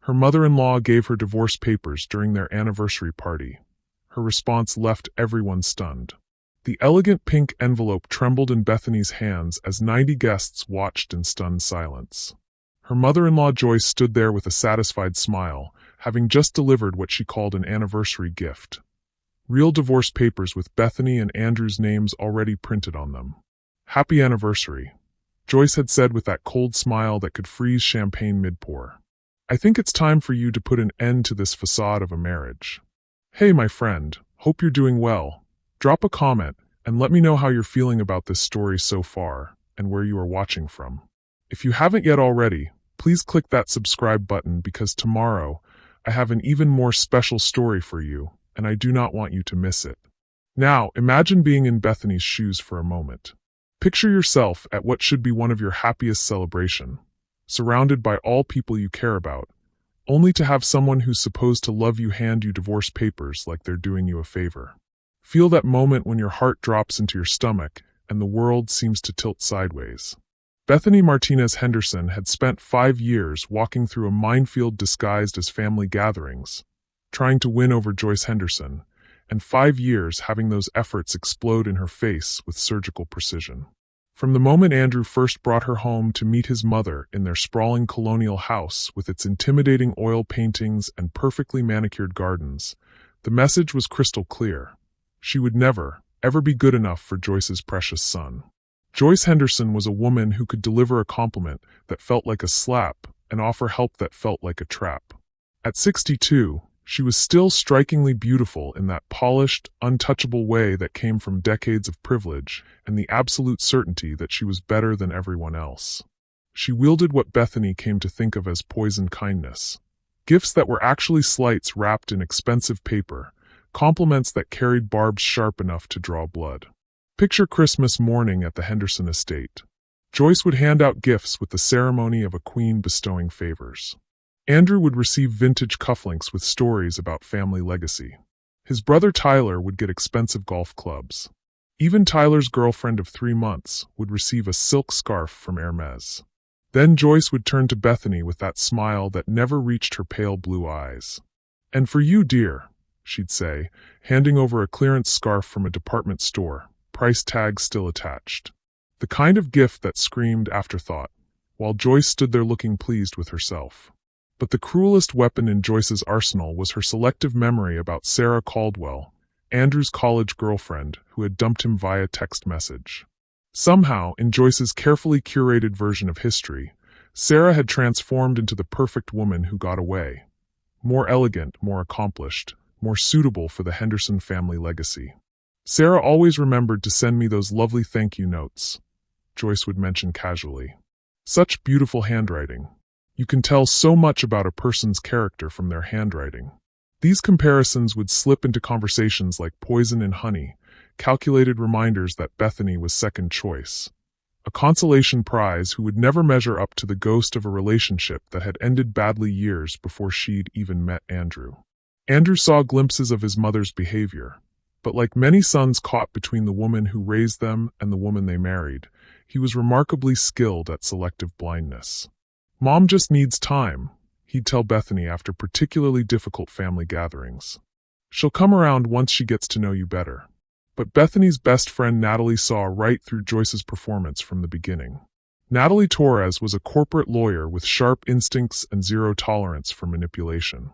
Her mother-in-law gave her divorce papers during their anniversary party. Her response left everyone stunned. The elegant pink envelope trembled in Bethany's hands as 90 guests watched in stunned silence. Her mother-in-law Joyce stood there with a satisfied smile, having just delivered what she called an anniversary gift. Real divorce papers with Bethany and Andrew's names already printed on them. "Happy anniversary," Joyce had said with that cold smile that could freeze champagne mid-pour. "I think it's time for you to put an end to this facade of a marriage. Hey, my friend, hope you're doing well. Drop a comment and let me know how you're feeling about this story so far and where you are watching from. If you haven't yet already, please click that subscribe button because tomorrow I have an even more special story for you and I do not want you to miss it." Now, imagine being in Bethany's shoes for a moment. Picture yourself at what should be one of your happiest celebrations, surrounded by all people you care about, only to have someone who's supposed to love you hand you divorce papers like they're doing you a favor. Feel that moment when your heart drops into your stomach and the world seems to tilt sideways. Bethany Martinez Henderson had spent 5 years walking through a minefield disguised as family gatherings, trying to win over Joyce Henderson, and 5 years having those efforts explode in her face with surgical precision. From the moment Andrew first brought her home to meet his mother in their sprawling colonial house with its intimidating oil paintings and perfectly manicured gardens, the message was crystal clear. She would never, ever be good enough for Joyce's precious son. Joyce Henderson was a woman who could deliver a compliment that felt like a slap and offer help that felt like a trap. At 62, she was still strikingly beautiful in that polished, untouchable way that came from decades of privilege and the absolute certainty that she was better than everyone else. She wielded what Bethany came to think of as poisoned kindness. Gifts that were actually slights wrapped in expensive paper, compliments that carried barbs sharp enough to draw blood. Picture Christmas morning at the Henderson estate. Joyce would hand out gifts with the ceremony of a queen bestowing favors. Andrew would receive vintage cufflinks with stories about family legacy. His brother Tyler would get expensive golf clubs. Even Tyler's girlfriend of 3 months would receive a silk scarf from Hermes. Then Joyce would turn to Bethany with that smile that never reached her pale blue eyes. "And for you, dear," she'd say, handing over a clearance scarf from a department store, price tag still attached. The kind of gift that screamed afterthought, while Joyce stood there looking pleased with herself. But the cruelest weapon in Joyce's arsenal was her selective memory about Sarah Caldwell, Andrew's college girlfriend, who had dumped him via text message. Somehow, in Joyce's carefully curated version of history, Sarah had transformed into the perfect woman who got away. More elegant, more accomplished, more suitable for the Henderson family legacy. "Sarah always remembered to send me those lovely thank you notes," Joyce would mention casually. "Such beautiful handwriting. You can tell so much about a person's character from their handwriting." These comparisons would slip into conversations like poison and honey, calculated reminders that Bethany was second choice. A consolation prize who would never measure up to the ghost of a relationship that had ended badly years before she'd even met Andrew. Andrew saw glimpses of his mother's behavior, but like many sons caught between the woman who raised them and the woman they married, he was remarkably skilled at selective blindness. "Mom just needs time," he'd tell Bethany after particularly difficult family gatherings. "She'll come around once she gets to know you better." But Bethany's best friend Natalie saw right through Joyce's performance from the beginning. Natalie Torres was a corporate lawyer with sharp instincts and zero tolerance for manipulation.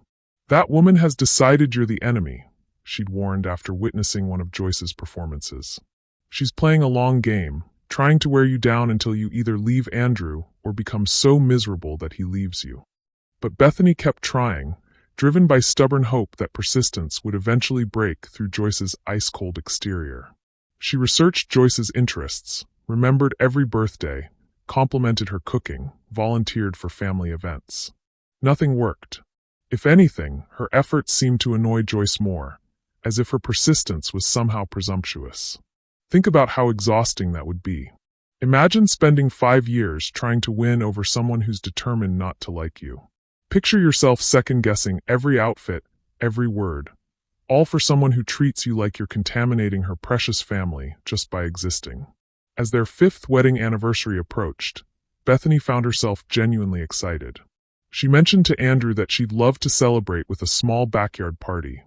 "That woman has decided you're the enemy," she'd warned after witnessing one of Joyce's performances. "She's playing a long game, trying to wear you down until you either leave Andrew or become so miserable that he leaves you." But Bethany kept trying, driven by stubborn hope that persistence would eventually break through Joyce's ice-cold exterior. She researched Joyce's interests, remembered every birthday, complimented her cooking, volunteered for family events. Nothing worked. If anything, her efforts seemed to annoy Joyce more, as if her persistence was somehow presumptuous. Think about how exhausting that would be. Imagine spending 5 years trying to win over someone who's determined not to like you. Picture yourself second-guessing every outfit, every word, all for someone who treats you like you're contaminating her precious family just by existing. As their 5th wedding anniversary approached, Bethany found herself genuinely excited. She mentioned to Andrew that she'd love to celebrate with a small backyard party.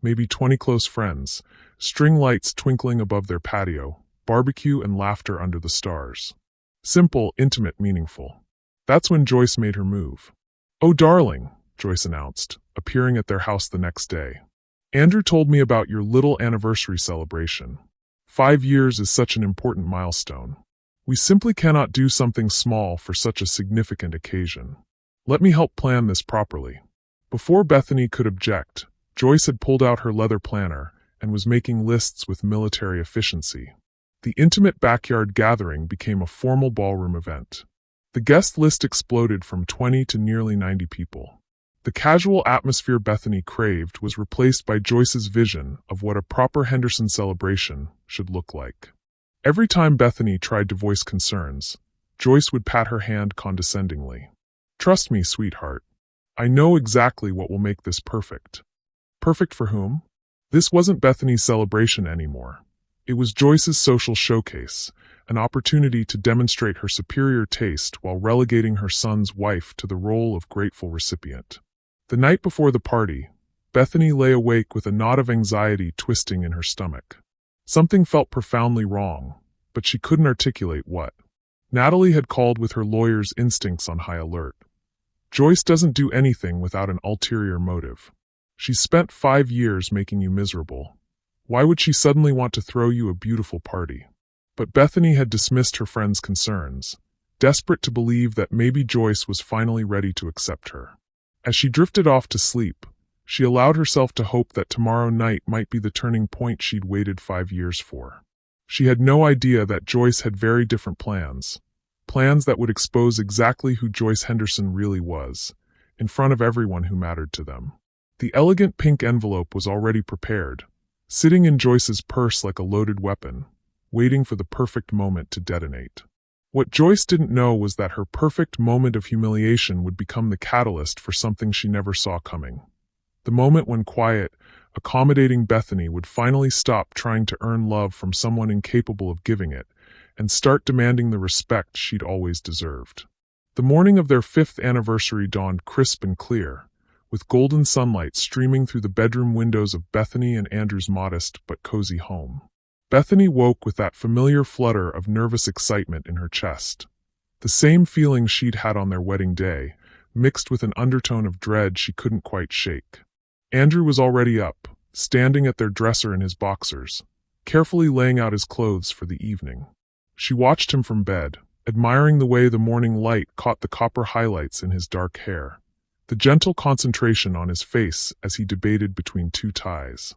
Maybe 20 close friends, string lights twinkling above their patio, barbecue and laughter under the stars. Simple, intimate, meaningful. That's when Joyce made her move. "Oh, darling," Joyce announced, appearing at their house the next day. "Andrew told me about your little anniversary celebration. 5 years is such an important milestone. We simply cannot do something small for such a significant occasion. Let me help plan this properly." Before Bethany could object, Joyce had pulled out her leather planner and was making lists with military efficiency. The intimate backyard gathering became a formal ballroom event. The guest list exploded from 20 to nearly 90 people. The casual atmosphere Bethany craved was replaced by Joyce's vision of what a proper Henderson celebration should look like. Every time Bethany tried to voice concerns, Joyce would pat her hand condescendingly. "Trust me, sweetheart. I know exactly what will make this perfect." Perfect for whom? This wasn't Bethany's celebration anymore. It was Joyce's social showcase, an opportunity to demonstrate her superior taste while relegating her son's wife to the role of grateful recipient. The night before the party, Bethany lay awake with a knot of anxiety twisting in her stomach. Something felt profoundly wrong, but she couldn't articulate what. Natalie had called with her lawyer's instincts on high alert. Joyce doesn't do anything without an ulterior motive. She's spent 5 years making you miserable. Why would she suddenly want to throw you a beautiful party? But Bethany had dismissed her friend's concerns, desperate to believe that maybe Joyce was finally ready to accept her. As she drifted off to sleep, she allowed herself to hope that tomorrow night might be the turning point she'd waited 5 years for. She had no idea that Joyce had very different plans. Plans that would expose exactly who Joyce Henderson really was, in front of everyone who mattered to them. The elegant pink envelope was already prepared, sitting in Joyce's purse like a loaded weapon, waiting for the perfect moment to detonate. What Joyce didn't know was that her perfect moment of humiliation would become the catalyst for something she never saw coming. The moment when quiet, accommodating Bethany would finally stop trying to earn love from someone incapable of giving it, and start demanding the respect she'd always deserved. The morning of their 5th anniversary dawned crisp and clear, with golden sunlight streaming through the bedroom windows of Bethany and Andrew's modest but cozy home. Bethany woke with that familiar flutter of nervous excitement in her chest. The same feeling she'd had on their wedding day, mixed with an undertone of dread she couldn't quite shake. Andrew was already up, standing at their dresser in his boxers, carefully laying out his clothes for the evening. She watched him from bed, admiring the way the morning light caught the copper highlights in his dark hair, the gentle concentration on his face as he debated between 2 ties.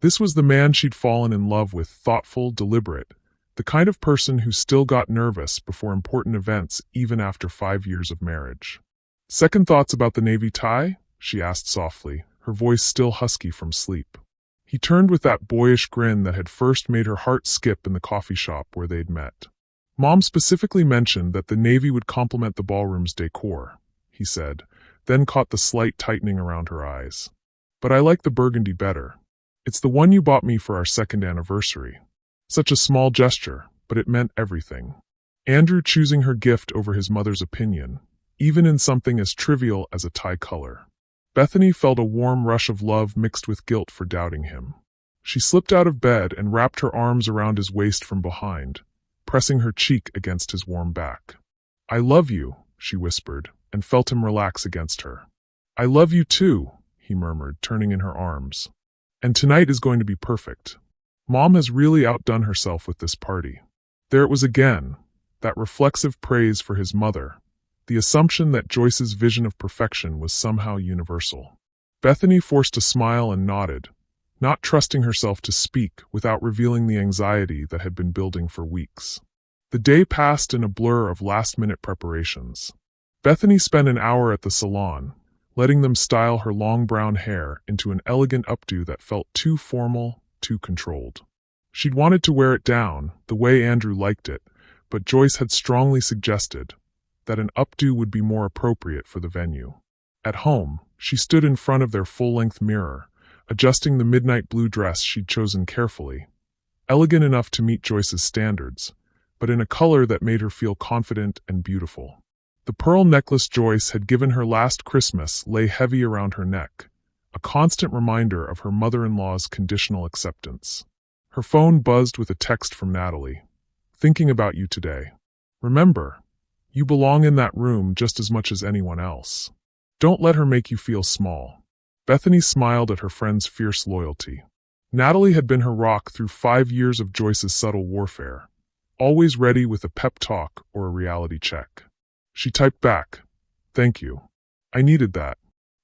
This was the man she'd fallen in love with, thoughtful, deliberate, the kind of person who still got nervous before important events even after 5 years of marriage. "Second thoughts about the navy tie?" she asked softly, her voice still husky from sleep. He turned with that boyish grin that had first made her heart skip in the coffee shop where they'd met. "Mom specifically mentioned that the navy would complement the ballroom's decor," he said, then caught the slight tightening around her eyes. "But I like the burgundy better. It's the one you bought me for our 2nd anniversary. Such a small gesture, but it meant everything." Andrew choosing her gift over his mother's opinion, even in something as trivial as a tie color. Bethany felt a warm rush of love mixed with guilt for doubting him. She slipped out of bed and wrapped her arms around his waist from behind, pressing her cheek against his warm back. "I love you," she whispered, and felt him relax against her. "I love you too," he murmured, turning in her arms. "And tonight is going to be perfect. Mom has really outdone herself with this party." There it was again, that reflexive praise for his mother, the assumption that Joyce's vision of perfection was somehow universal. Bethany forced a smile and nodded, not trusting herself to speak without revealing the anxiety that had been building for weeks. The day passed in a blur of last-minute preparations. Bethany spent an hour at the salon, letting them style her long brown hair into an elegant updo that felt too formal, too controlled. She'd wanted to wear it down, the way Andrew liked it, but Joyce had strongly suggested that an updo would be more appropriate for the venue. At home, she stood in front of their full-length mirror, adjusting the midnight blue dress she'd chosen carefully, elegant enough to meet Joyce's standards, but in a color that made her feel confident and beautiful. The pearl necklace Joyce had given her last Christmas lay heavy around her neck, a constant reminder of her mother-in-law's conditional acceptance. Her phone buzzed with a text from Natalie. "Thinking about you today. Remember, you belong in that room just as much as anyone else. Don't let her make you feel small." Bethany smiled at her friend's fierce loyalty. Natalie had been her rock through 5 years of Joyce's subtle warfare, always ready with a pep talk or a reality check. She typed back, "Thank you. I needed that.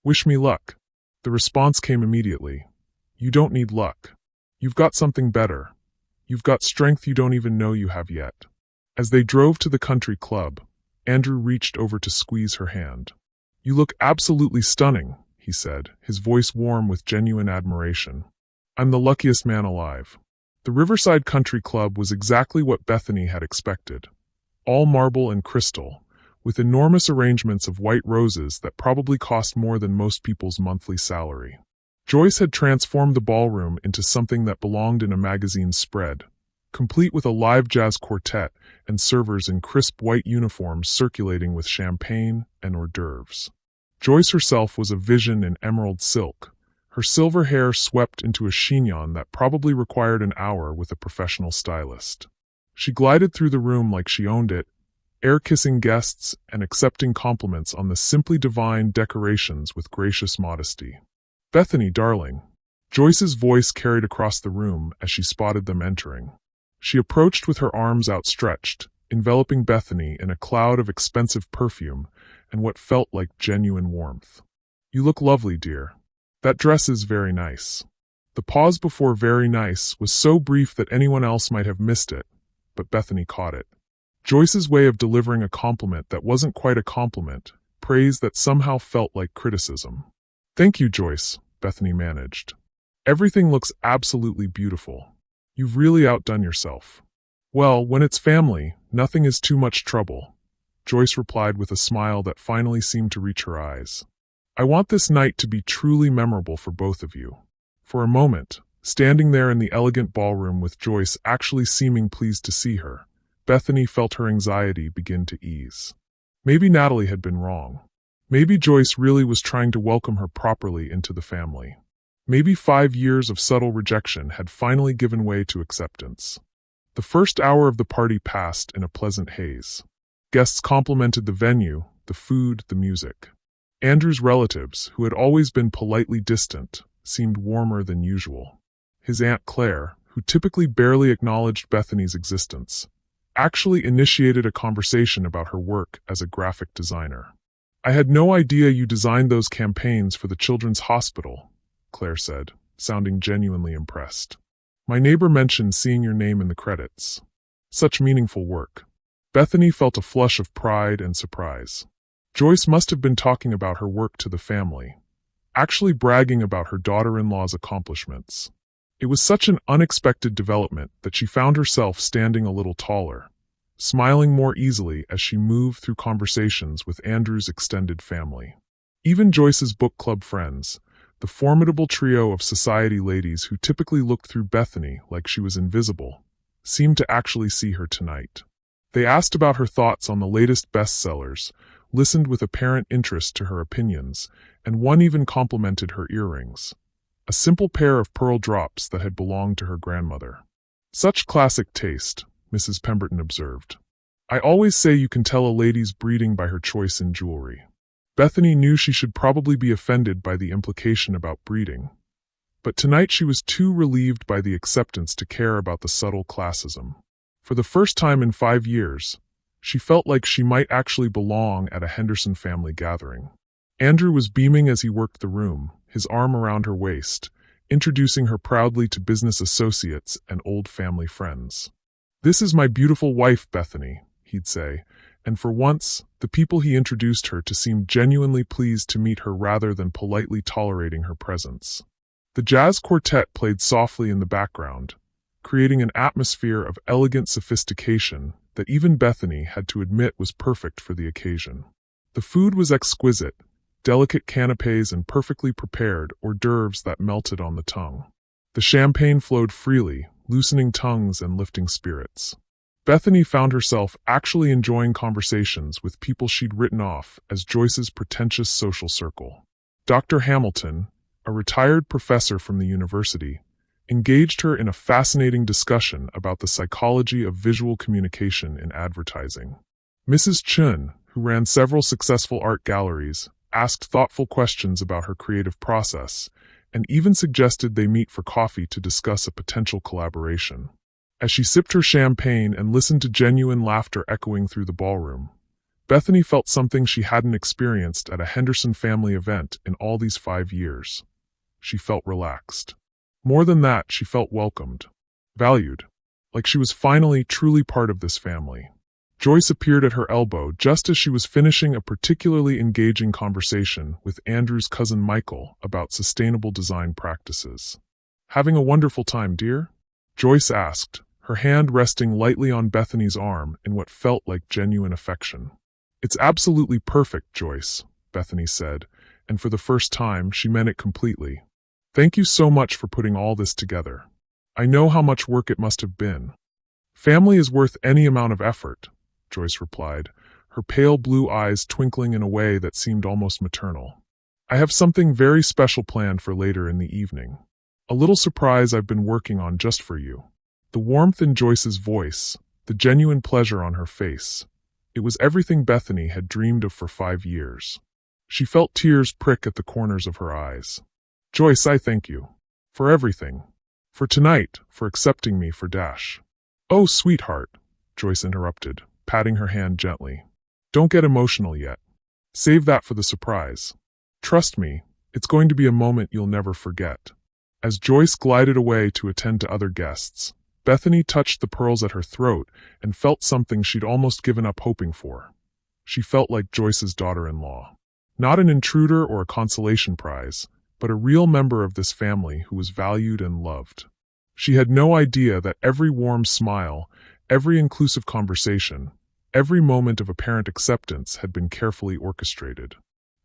Wish me luck." The response came immediately. "You don't need luck. You've got something better. You've got strength you don't even know you have yet." As they drove to the country club, Andrew reached over to squeeze her hand. "You look absolutely stunning," he said, his voice warm with genuine admiration. "I'm the luckiest man alive." The Riverside Country Club was exactly what Bethany had expected. All marble and crystal, with enormous arrangements of white roses that probably cost more than most people's monthly salary. Joyce had transformed the ballroom into something that belonged in a magazine spread, complete with a live jazz quartet and servers in crisp white uniforms circulating with champagne and hors d'oeuvres. Joyce herself was a vision in emerald silk, her silver hair swept into a chignon that probably required an hour with a professional stylist. She glided through the room like she owned it, air-kissing guests and accepting compliments on the simply divine decorations with gracious modesty. "Bethany, darling." Joyce's voice carried across the room as she spotted them entering. She approached with her arms outstretched, enveloping Bethany in a cloud of expensive perfume and what felt like genuine warmth. "You look lovely, dear. That dress is very nice." The pause before "very nice" was so brief that anyone else might have missed it, but Bethany caught it. Joyce's way of delivering a compliment that wasn't quite a compliment, praise that somehow felt like criticism. "Thank you, Joyce," Bethany managed. "Everything looks absolutely beautiful. You've really outdone yourself." "Well, when it's family, nothing is too much trouble," Joyce replied with a smile that finally seemed to reach her eyes. "I want this night to be truly memorable for both of you." For a moment, standing there in the elegant ballroom with Joyce actually seeming pleased to see her, Bethany felt her anxiety begin to ease. Maybe Natalie had been wrong. Maybe Joyce really was trying to welcome her properly into the family. Maybe 5 years of subtle rejection had finally given way to acceptance. The first hour of the party passed in a pleasant haze. Guests complimented the venue, the food, the music. Andrew's relatives, who had always been politely distant, seemed warmer than usual. His Aunt Claire, who typically barely acknowledged Bethany's existence, actually initiated a conversation about her work as a graphic designer. "I had no idea you designed those campaigns for the Children's Hospital," Claire said, sounding genuinely impressed. "My neighbor mentioned seeing your name in the credits. Such meaningful work." Bethany felt a flush of pride and surprise. Joyce must have been talking about her work to the family, actually bragging about her daughter-in-law's accomplishments. It was such an unexpected development that she found herself standing a little taller, smiling more easily as she moved through conversations with Andrew's extended family. Even Joyce's book club friends, the formidable trio of society ladies who typically looked through Bethany like she was invisible, seemed to actually see her tonight. They asked about her thoughts on the latest bestsellers, listened with apparent interest to her opinions, and one even complimented her earrings. A simple pair of pearl drops that had belonged to her grandmother. "Such classic taste," Mrs. Pemberton observed. "I always say you can tell a lady's breeding by her choice in jewelry." Bethany knew she should probably be offended by the implication about breeding, but tonight she was too relieved by the acceptance to care about the subtle classism. For the first time in 5 years, she felt like she might actually belong at a Henderson family gathering. Andrew was beaming as he worked the room, his arm around her waist, introducing her proudly to business associates and old family friends. "This is my beautiful wife, Bethany," he'd say, and for once, the people he introduced her to seemed genuinely pleased to meet her rather than politely tolerating her presence. The jazz quartet played softly in the background, creating an atmosphere of elegant sophistication that even Bethany had to admit was perfect for the occasion. The food was exquisite, delicate canapés and perfectly prepared hors d'oeuvres that melted on the tongue. The champagne flowed freely, loosening tongues and lifting spirits. Bethany found herself actually enjoying conversations with people she'd written off as Joyce's pretentious social circle. Dr. Hamilton, a retired professor from the university, engaged her in a fascinating discussion about the psychology of visual communication in advertising. Mrs. Chun, who ran several successful art galleries, asked thoughtful questions about her creative process, and even suggested they meet for coffee to discuss a potential collaboration. As she sipped her champagne and listened to genuine laughter echoing through the ballroom, Bethany felt something she hadn't experienced at a Henderson family event in all these 5 years. She felt relaxed. More than that, she felt welcomed, valued, like she was finally truly part of this family. Joyce appeared at her elbow just as she was finishing a particularly engaging conversation with Andrew's cousin Michael about sustainable design practices. "Having a wonderful time, dear?" Joyce asked, her hand resting lightly on Bethany's arm in what felt like genuine affection. "It's absolutely perfect, Joyce," Bethany said, and for the first time she meant it completely. "Thank you so much for putting all this together. I know how much work it must have been." "Family is worth any amount of effort," Joyce replied, her pale blue eyes twinkling in a way that seemed almost maternal. "I have something very special planned for later in the evening. A little surprise I've been working on just for you." The warmth in Joyce's voice, the genuine pleasure on her face, it was everything Bethany had dreamed of for 5 years. She felt tears prick at the corners of her eyes. "Joyce, I thank you. For everything. For tonight, for accepting me for Dash." "Oh, sweetheart," Joyce interrupted, patting her hand gently. "Don't get emotional yet. Save that for the surprise. Trust me, it's going to be a moment you'll never forget." As Joyce glided away to attend to other guests, Bethany touched the pearls at her throat and felt something she'd almost given up hoping for. She felt like Joyce's daughter-in-law. Not an intruder or a consolation prize, but a real member of this family who was valued and loved. She had no idea that every warm smile, every inclusive conversation, every moment of apparent acceptance had been carefully orchestrated.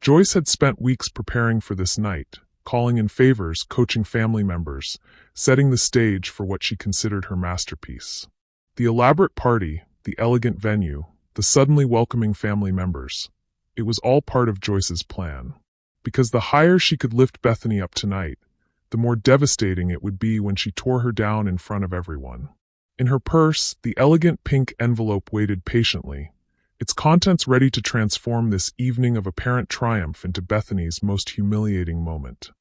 Joyce had spent weeks preparing for this night, calling in favors, coaching family members, setting the stage for what she considered her masterpiece. The elaborate party, the elegant venue, the suddenly welcoming family members. It was all part of Joyce's plan. Because the higher she could lift Bethany up tonight, the more devastating it would be when she tore her down in front of everyone. In her purse, the elegant pink envelope waited patiently, its contents ready to transform this evening of apparent triumph into Bethany's most humiliating moment.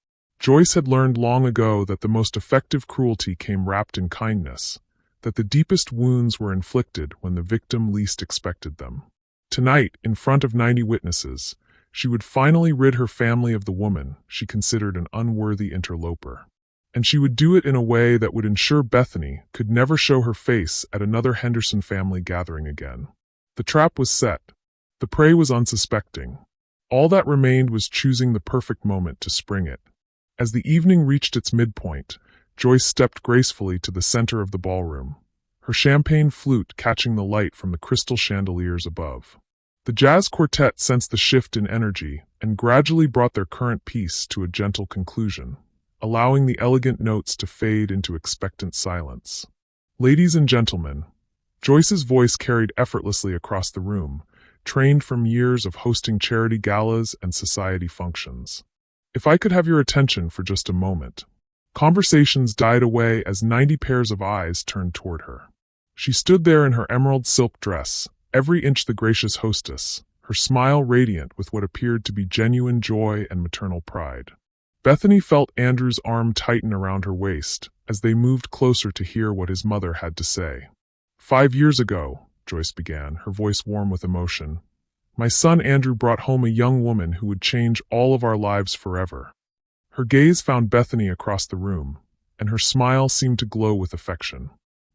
Joyce had learned long ago that the most effective cruelty came wrapped in kindness, that the deepest wounds were inflicted when the victim least expected them. Tonight, in front of 90 witnesses, she would finally rid her family of the woman she considered an unworthy interloper. And she would do it in a way that would ensure Bethany could never show her face at another Henderson family gathering again. The trap was set. The prey was unsuspecting. All that remained was choosing the perfect moment to spring it. As the evening reached its midpoint, Joyce stepped gracefully to the center of the ballroom, her champagne flute catching the light from the crystal chandeliers above. The jazz quartet sensed the shift in energy and gradually brought their current piece to a gentle conclusion, allowing the elegant notes to fade into expectant silence. "Ladies and gentlemen," Joyce's voice carried effortlessly across the room, trained from years of hosting charity galas and society functions. "If I could have your attention for just a moment." Conversations died away as 90 pairs of eyes turned toward her. She stood there in her emerald silk dress, every inch the gracious hostess, her smile radiant with what appeared to be genuine joy and maternal pride. Bethany felt Andrew's arm tighten around her waist as they moved closer to hear what his mother had to say. 5 years ago," Joyce began, her voice warm with emotion, "my son Andrew brought home a young woman who would change all of our lives forever." Her gaze found Bethany across the room, and her smile seemed to glow with affection.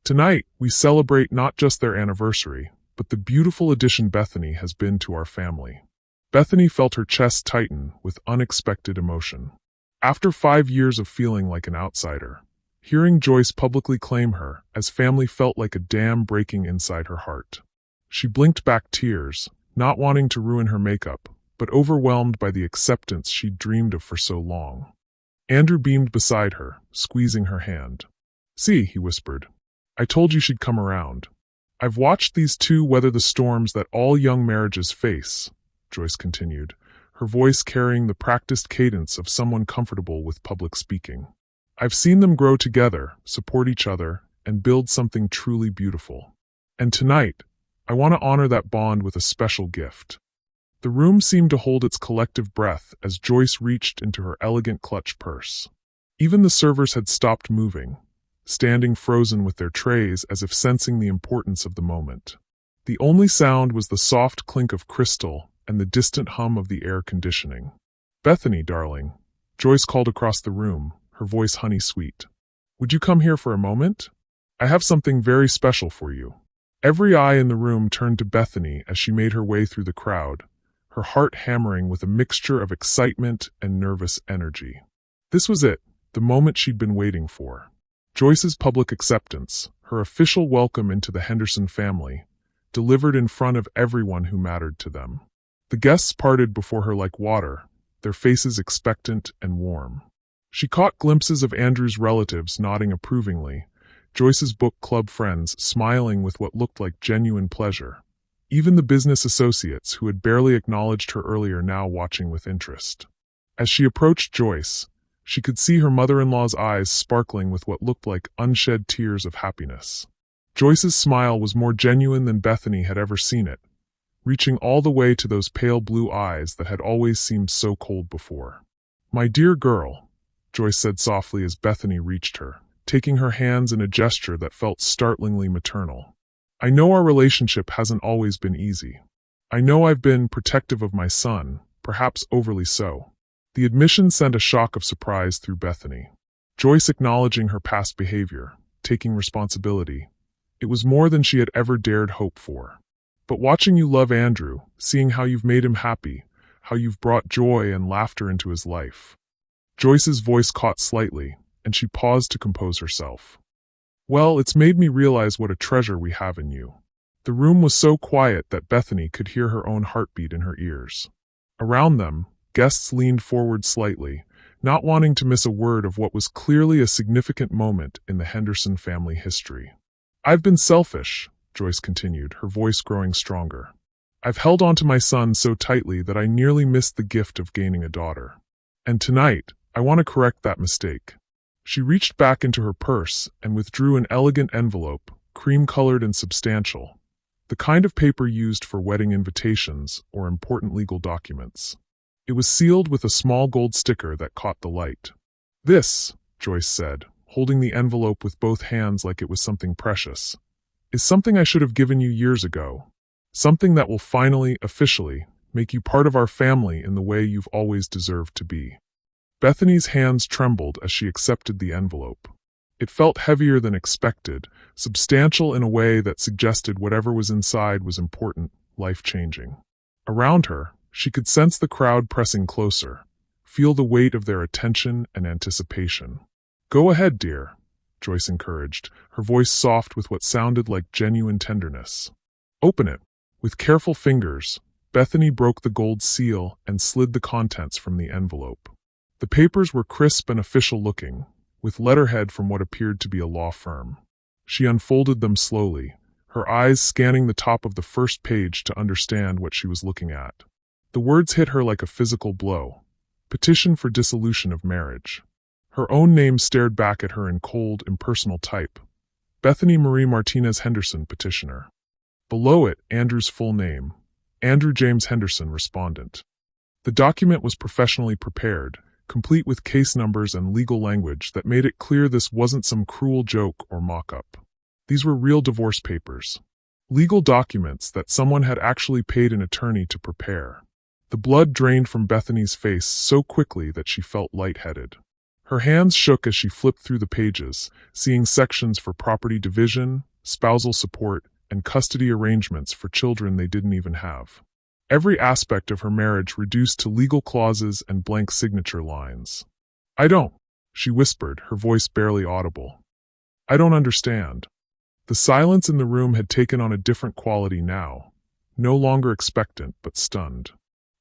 "Tonight, we celebrate not just their anniversary, but the beautiful addition Bethany has been to our family." Bethany felt her chest tighten with unexpected emotion. After 5 years of feeling like an outsider, hearing Joyce publicly claim her as family felt like a dam breaking inside her heart. She blinked back tears, not wanting to ruin her makeup, but overwhelmed by the acceptance she'd dreamed of for so long. Andrew beamed beside her, squeezing her hand. "See," he whispered. "I told you she'd come around. I've watched these two weather the storms that all young marriages face, Joyce continued, her voice carrying the practiced cadence of someone comfortable with public speaking. I've seen them grow together, support each other, and build something truly beautiful. And tonight, I want to honor that bond with a special gift. The room seemed to hold its collective breath as Joyce reached into her elegant clutch purse. Even the servers had stopped moving, standing frozen with their trays as if sensing the importance of the moment. The only sound was the soft clink of crystal and the distant hum of the air conditioning. "Bethany, darling," Joyce called across the room, her voice honey-sweet. "Would you come here for a moment? I have something very special for you." Every eye in the room turned to Bethany as she made her way through the crowd, her heart hammering with a mixture of excitement and nervous energy. This was it, the moment she'd been waiting for. Joyce's public acceptance, her official welcome into the Henderson family, delivered in front of everyone who mattered to them. The guests parted before her like water, their faces expectant and warm. She caught glimpses of Andrew's relatives nodding approvingly, Joyce's book club friends smiling with what looked like genuine pleasure. Even the business associates who had barely acknowledged her earlier now watching with interest. As she approached Joyce, she could see her mother-in-law's eyes sparkling with what looked like unshed tears of happiness. Joyce's smile was more genuine than Bethany had ever seen it, reaching all the way to those pale blue eyes that had always seemed so cold before. "My dear girl," Joyce said softly as Bethany reached her, taking her hands in a gesture that felt startlingly maternal. "I know our relationship hasn't always been easy. I know I've been protective of my son, perhaps overly so." The admission sent a shock of surprise through Bethany. Joyce acknowledging her past behavior, taking responsibility. It was more than she had ever dared hope for. "But watching you love Andrew, seeing how you've made him happy, how you've brought joy and laughter into his life." Joyce's voice caught slightly, and she paused to compose herself. "Well, it's made me realize what a treasure we have in you." The room was so quiet that Bethany could hear her own heartbeat in her ears. Around them, guests leaned forward slightly, not wanting to miss a word of what was clearly a significant moment in the Henderson family history. "I've been selfish," Joyce continued, her voice growing stronger. "I've held on to my son so tightly that I nearly missed the gift of gaining a daughter. And tonight, I want to correct that mistake." She reached back into her purse and withdrew an elegant envelope, cream-colored and substantial, the kind of paper used for wedding invitations or important legal documents. It was sealed with a small gold sticker that caught the light. "This," Joyce said, holding the envelope with both hands like it was something precious, "is something I should have given you years ago. Something that will finally, officially, make you part of our family in the way you've always deserved to be." Bethany's hands trembled as she accepted the envelope. It felt heavier than expected, substantial in a way that suggested whatever was inside was important, life-changing. Around her, she could sense the crowd pressing closer, feel the weight of their attention and anticipation. "Go ahead, dear," Joyce encouraged, her voice soft with what sounded like genuine tenderness. "Open it." With careful fingers, Bethany broke the gold seal and slid the contents from the envelope. The papers were crisp and official-looking, with letterhead from what appeared to be a law firm. She unfolded them slowly, her eyes scanning the top of the first page to understand what she was looking at. The words hit her like a physical blow. Petition for dissolution of marriage. Her own name stared back at her in cold, impersonal type. Bethany Marie Martinez Henderson, petitioner. Below it, Andrew's full name. Andrew James Henderson, respondent. The document was professionally prepared, complete with case numbers and legal language that made it clear this wasn't some cruel joke or mock-up. These were real divorce papers. Legal documents that someone had actually paid an attorney to prepare. The blood drained from Bethany's face so quickly that she felt lightheaded. Her hands shook as she flipped through the pages, seeing sections for property division, spousal support, and custody arrangements for children they didn't even have. Every aspect of her marriage reduced to legal clauses and blank signature lines. "I don't," she whispered, her voice barely audible. "I don't understand." The silence in the room had taken on a different quality now, no longer expectant but stunned.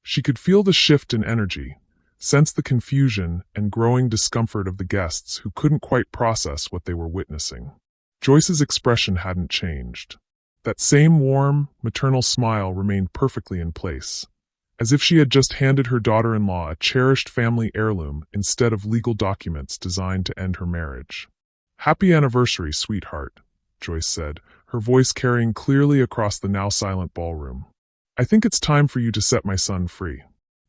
She could feel the shift in energy, sense the confusion and growing discomfort of the guests who couldn't quite process what they were witnessing. Joyce's expression hadn't changed. That same warm, maternal smile remained perfectly in place, as if she had just handed her daughter-in-law a cherished family heirloom instead of legal documents designed to end her marriage. "Happy anniversary, sweetheart," Joyce said, her voice carrying clearly across the now-silent ballroom. "I think it's time for you to set my son free."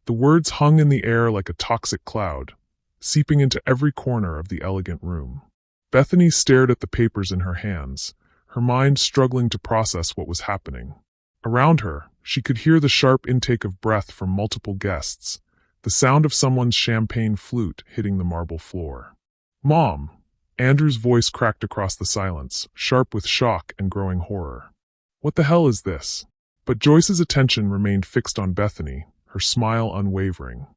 The words hung in the air like a toxic cloud, seeping into every corner of the elegant room. Bethany stared at the papers in her hands, her mind struggling to process what was happening. Around her, she could hear the sharp intake of breath from multiple guests, the sound of someone's champagne flute hitting the marble floor. "Mom!" Andrew's voice cracked across the silence, sharp with shock and growing horror. "What the hell is this?" But Joyce's attention remained fixed on Bethany, her smile unwavering.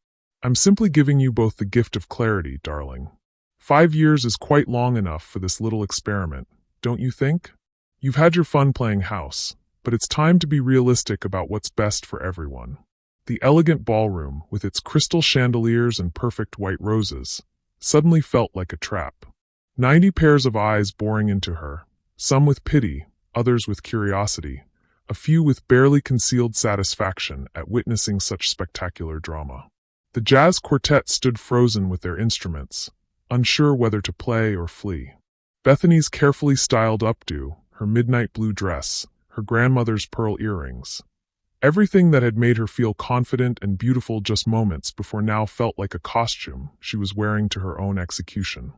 "I'm simply giving you both the gift of clarity, darling. 5 years is quite long enough for this little experiment, don't you think? You've had your fun playing house, but it's time to be realistic about what's best for everyone." The elegant ballroom, with its crystal chandeliers and perfect white roses, suddenly felt like a trap. 90 pairs of eyes boring into her, some with pity, others with curiosity, a few with barely concealed satisfaction at witnessing such spectacular drama. The jazz quartet stood frozen with their instruments, unsure whether to play or flee. Bethany's carefully styled updo, her midnight blue dress, her grandmother's pearl earrings. Everything that had made her feel confident and beautiful just moments before now felt like a costume she was wearing to her own execution.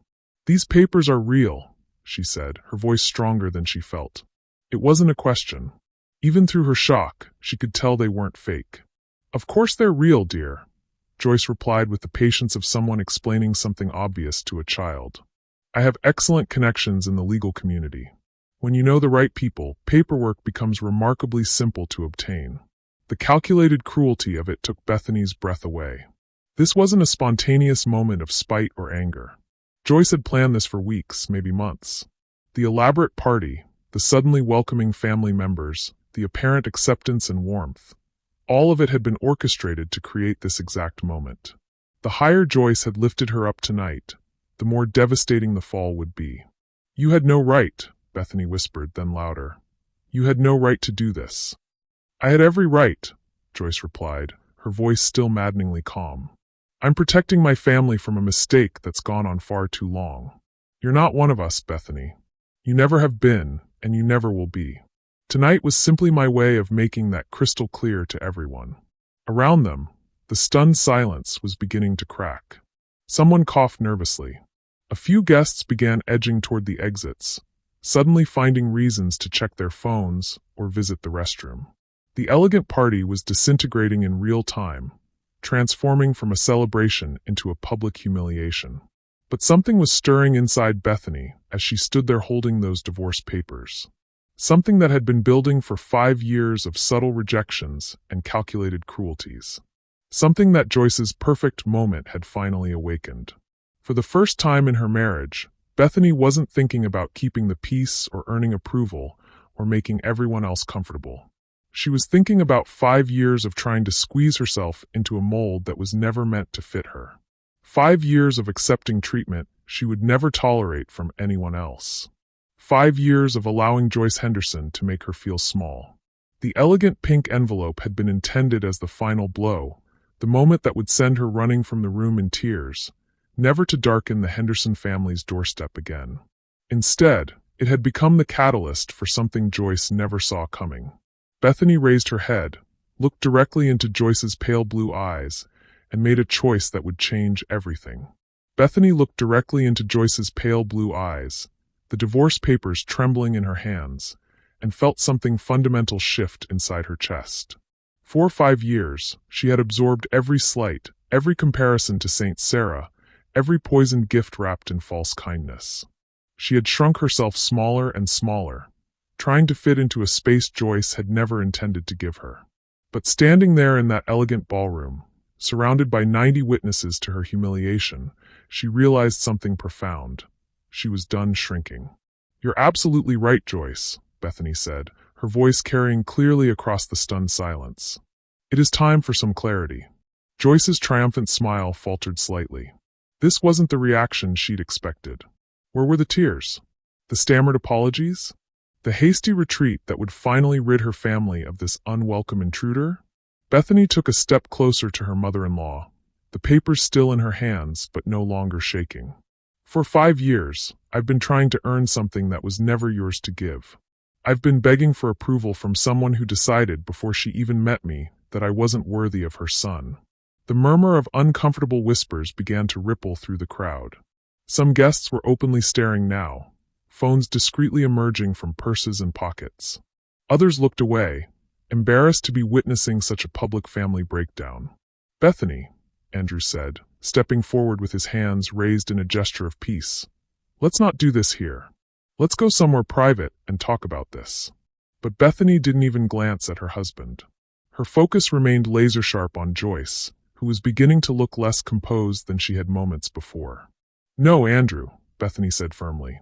"These papers are real," she said, her voice stronger than she felt. It wasn't a question. Even through her shock, she could tell they weren't fake. "Of course they're real, dear," Joyce replied with the patience of someone explaining something obvious to a child. "I have excellent connections in the legal community. When you know the right people, paperwork becomes remarkably simple to obtain." The calculated cruelty of it took Bethany's breath away. This wasn't a spontaneous moment of spite or anger. Joyce had planned this for weeks, maybe months. The elaborate party, the suddenly welcoming family members, the apparent acceptance and warmth. All of it had been orchestrated to create this exact moment. The higher Joyce had lifted her up tonight, the more devastating the fall would be. "You had no right," Bethany whispered, then louder. "You had no right to do this." "I had every right," Joyce replied, her voice still maddeningly calm. "I'm protecting my family from a mistake that's gone on far too long. You're not one of us, Bethany. You never have been, and you never will be." Tonight was simply my way of making that crystal clear to everyone. Around them, the stunned silence was beginning to crack. Someone coughed nervously. A few guests began edging toward the exits, suddenly finding reasons to check their phones or visit the restroom. The elegant party was disintegrating in real time, transforming from a celebration into a public humiliation. But something was stirring inside Bethany as she stood there holding those divorce papers. Something that had been building for 5 years of subtle rejections and calculated cruelties. Something that Joyce's perfect moment had finally awakened. For the first time in her marriage, Bethany wasn't thinking about keeping the peace or earning approval or making everyone else comfortable. She was thinking about 5 years of trying to squeeze herself into a mold that was never meant to fit her. 5 years of accepting treatment she would never tolerate from anyone else. 5 years of allowing Joyce Henderson to make her feel small. The elegant pink envelope had been intended as the final blow, the moment that would send her running from the room in tears, never to darken the Henderson family's doorstep again. Instead, it had become the catalyst for something Joyce never saw coming. Bethany raised her head, looked directly into Joyce's pale blue eyes, and made a choice that would change everything. Bethany looked directly into Joyce's pale blue eyes, the divorce papers trembling in her hands, and felt something fundamental shift inside her chest. For 5 years, she had absorbed every slight, every comparison to Saint Sarah, every poisoned gift wrapped in false kindness. She had shrunk herself smaller and smaller, trying to fit into a space Joyce had never intended to give her. But standing there in that elegant ballroom, surrounded by 90 witnesses to her humiliation, she realized something profound. She was done shrinking. "You're absolutely right, Joyce," Bethany said, her voice carrying clearly across the stunned silence. "It is time for some clarity." Joyce's triumphant smile faltered slightly. This wasn't the reaction she'd expected. Where were the tears? The stammered apologies? The hasty retreat that would finally rid her family of this unwelcome intruder? Bethany took a step closer to her mother-in-law, the papers still in her hands but no longer shaking. For 5 years, I've been trying to earn something that was never yours to give. I've been begging for approval from someone who decided before she even met me that I wasn't worthy of her son. The murmur of uncomfortable whispers began to ripple through the crowd. Some guests were openly staring now, phones discreetly emerging from purses and pockets. Others looked away, embarrassed to be witnessing such a public family breakdown. "Bethany," Andrew said, stepping forward with his hands raised in a gesture of peace. "Let's not do this here. Let's go somewhere private and talk about this." But Bethany didn't even glance at her husband. Her focus remained laser-sharp on Joyce, who was beginning to look less composed than she had moments before. "No, Andrew," Bethany said firmly.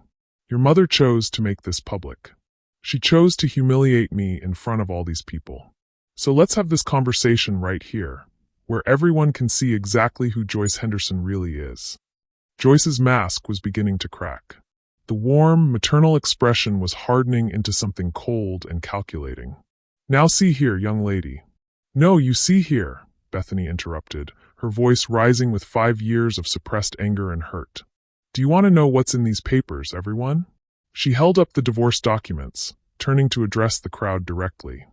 "Your mother chose to make this public. She chose to humiliate me in front of all these people. So let's have this conversation right here, where everyone can see exactly who Joyce Henderson really is." Joyce's mask was beginning to crack. The warm, maternal expression was hardening into something cold and calculating. "Now see here, young lady." "No, you see here," Bethany interrupted, her voice rising with 5 years of suppressed anger and hurt. "Do you want to know what's in these papers, everyone?" She held up the divorce documents, turning to address the crowd directly.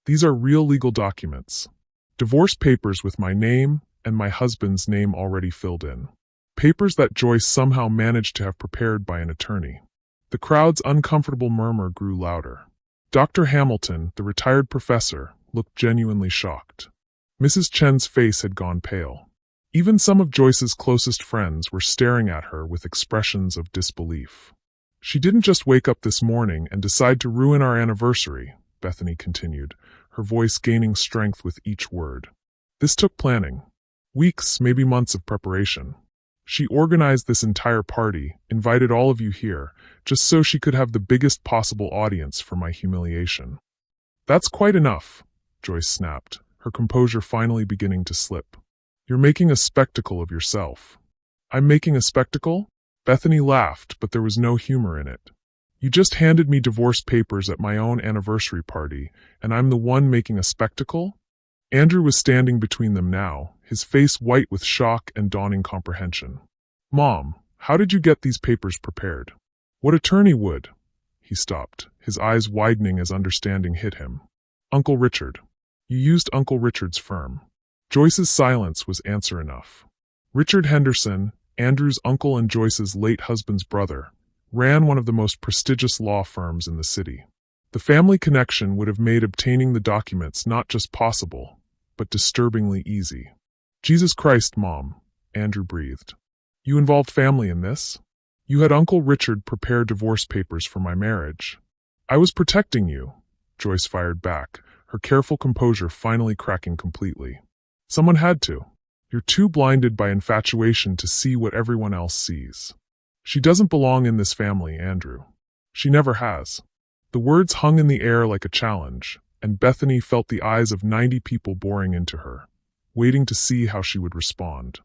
"These are real legal documents. Divorce papers with my name and my husband's name already filled in. Papers that Joyce somehow managed to have prepared by an attorney." The crowd's uncomfortable murmur grew louder. Dr. Hamilton, the retired professor, looked genuinely shocked. Mrs. Chen's face had gone pale. Even some of Joyce's closest friends were staring at her with expressions of disbelief. "She didn't just wake up this morning and decide to ruin our anniversary," Bethany continued, her voice gaining strength with each word. "This took planning. Weeks, maybe months of preparation. She organized this entire party, invited all of you here, just so she could have the biggest possible audience for my humiliation." "That's quite enough," Joyce snapped, her composure finally beginning to slip. "You're making a spectacle of yourself." "I'm making a spectacle?" Bethany laughed, but there was no humor in it. "You just handed me divorce papers at my own anniversary party, and I'm the one making a spectacle?" Andrew was standing between them now, his face white with shock and dawning comprehension. "Mom, how did you get these papers prepared?" "What attorney would?" He stopped, his eyes widening as understanding hit him. "Uncle Richard. You used Uncle Richard's firm." Joyce's silence was answer enough. Richard Henderson, Andrew's uncle and Joyce's late husband's brother, ran one of the most prestigious law firms in the city. The family connection would have made obtaining the documents not just possible, but disturbingly easy. "Jesus Christ, Mom," Andrew breathed. "You involved family in this? You had Uncle Richard prepare divorce papers for my marriage." "I was protecting you," Joyce fired back, her careful composure finally cracking completely. "Someone had to. You're too blinded by infatuation to see what everyone else sees. She doesn't belong in this family, Andrew. She never has." The words hung in the air like a challenge, and Bethany felt the eyes of 90 people boring into her, waiting to see how she would respond.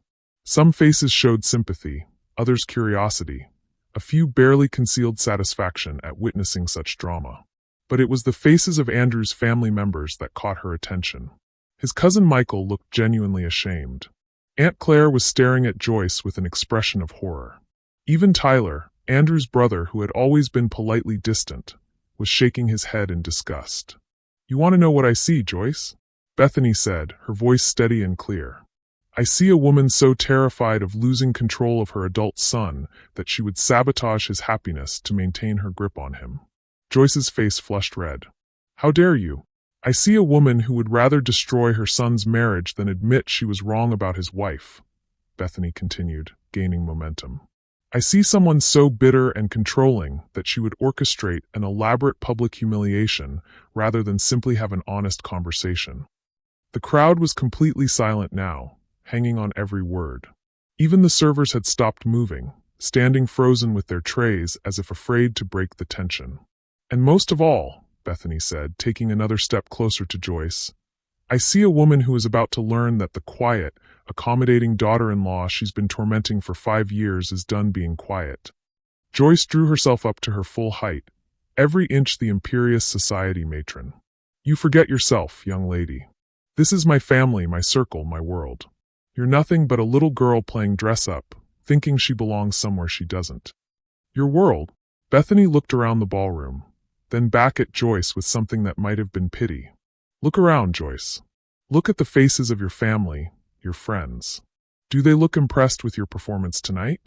Some faces showed sympathy, others curiosity, a few barely concealed satisfaction at witnessing such drama. But it was the faces of Andrew's family members that caught her attention. His cousin Michael looked genuinely ashamed. Aunt Claire was staring at Joyce with an expression of horror. Even Tyler, Andrew's brother who had always been politely distant, was shaking his head in disgust. "You want to know what I see, Joyce?" Bethany said, her voice steady and clear. "I see a woman so terrified of losing control of her adult son that she would sabotage his happiness to maintain her grip on him." Joyce's face flushed red. "How dare you? I see a woman who would rather destroy her son's marriage than admit she was wrong about his wife," Bethany continued, gaining momentum. "I see someone so bitter and controlling that she would orchestrate an elaborate public humiliation rather than simply have an honest conversation." The crowd was completely silent now, hanging on every word. Even the servers had stopped moving, standing frozen with their trays as if afraid to break the tension. "And most of all," Bethany said, taking another step closer to Joyce, "I see a woman who is about to learn that the quiet, accommodating daughter-in-law she's been tormenting for 5 years is done being quiet." Joyce drew herself up to her full height, every inch the imperious society matron. You forget yourself, young lady. This is my family, my circle, my world. You're nothing but a little girl playing dress-up, thinking she belongs somewhere she doesn't. Your world? Bethany looked around the ballroom, then back at Joyce with something that might have been pity. Look around, Joyce. Look at the faces of your family, your friends. Do they look impressed with your performance tonight?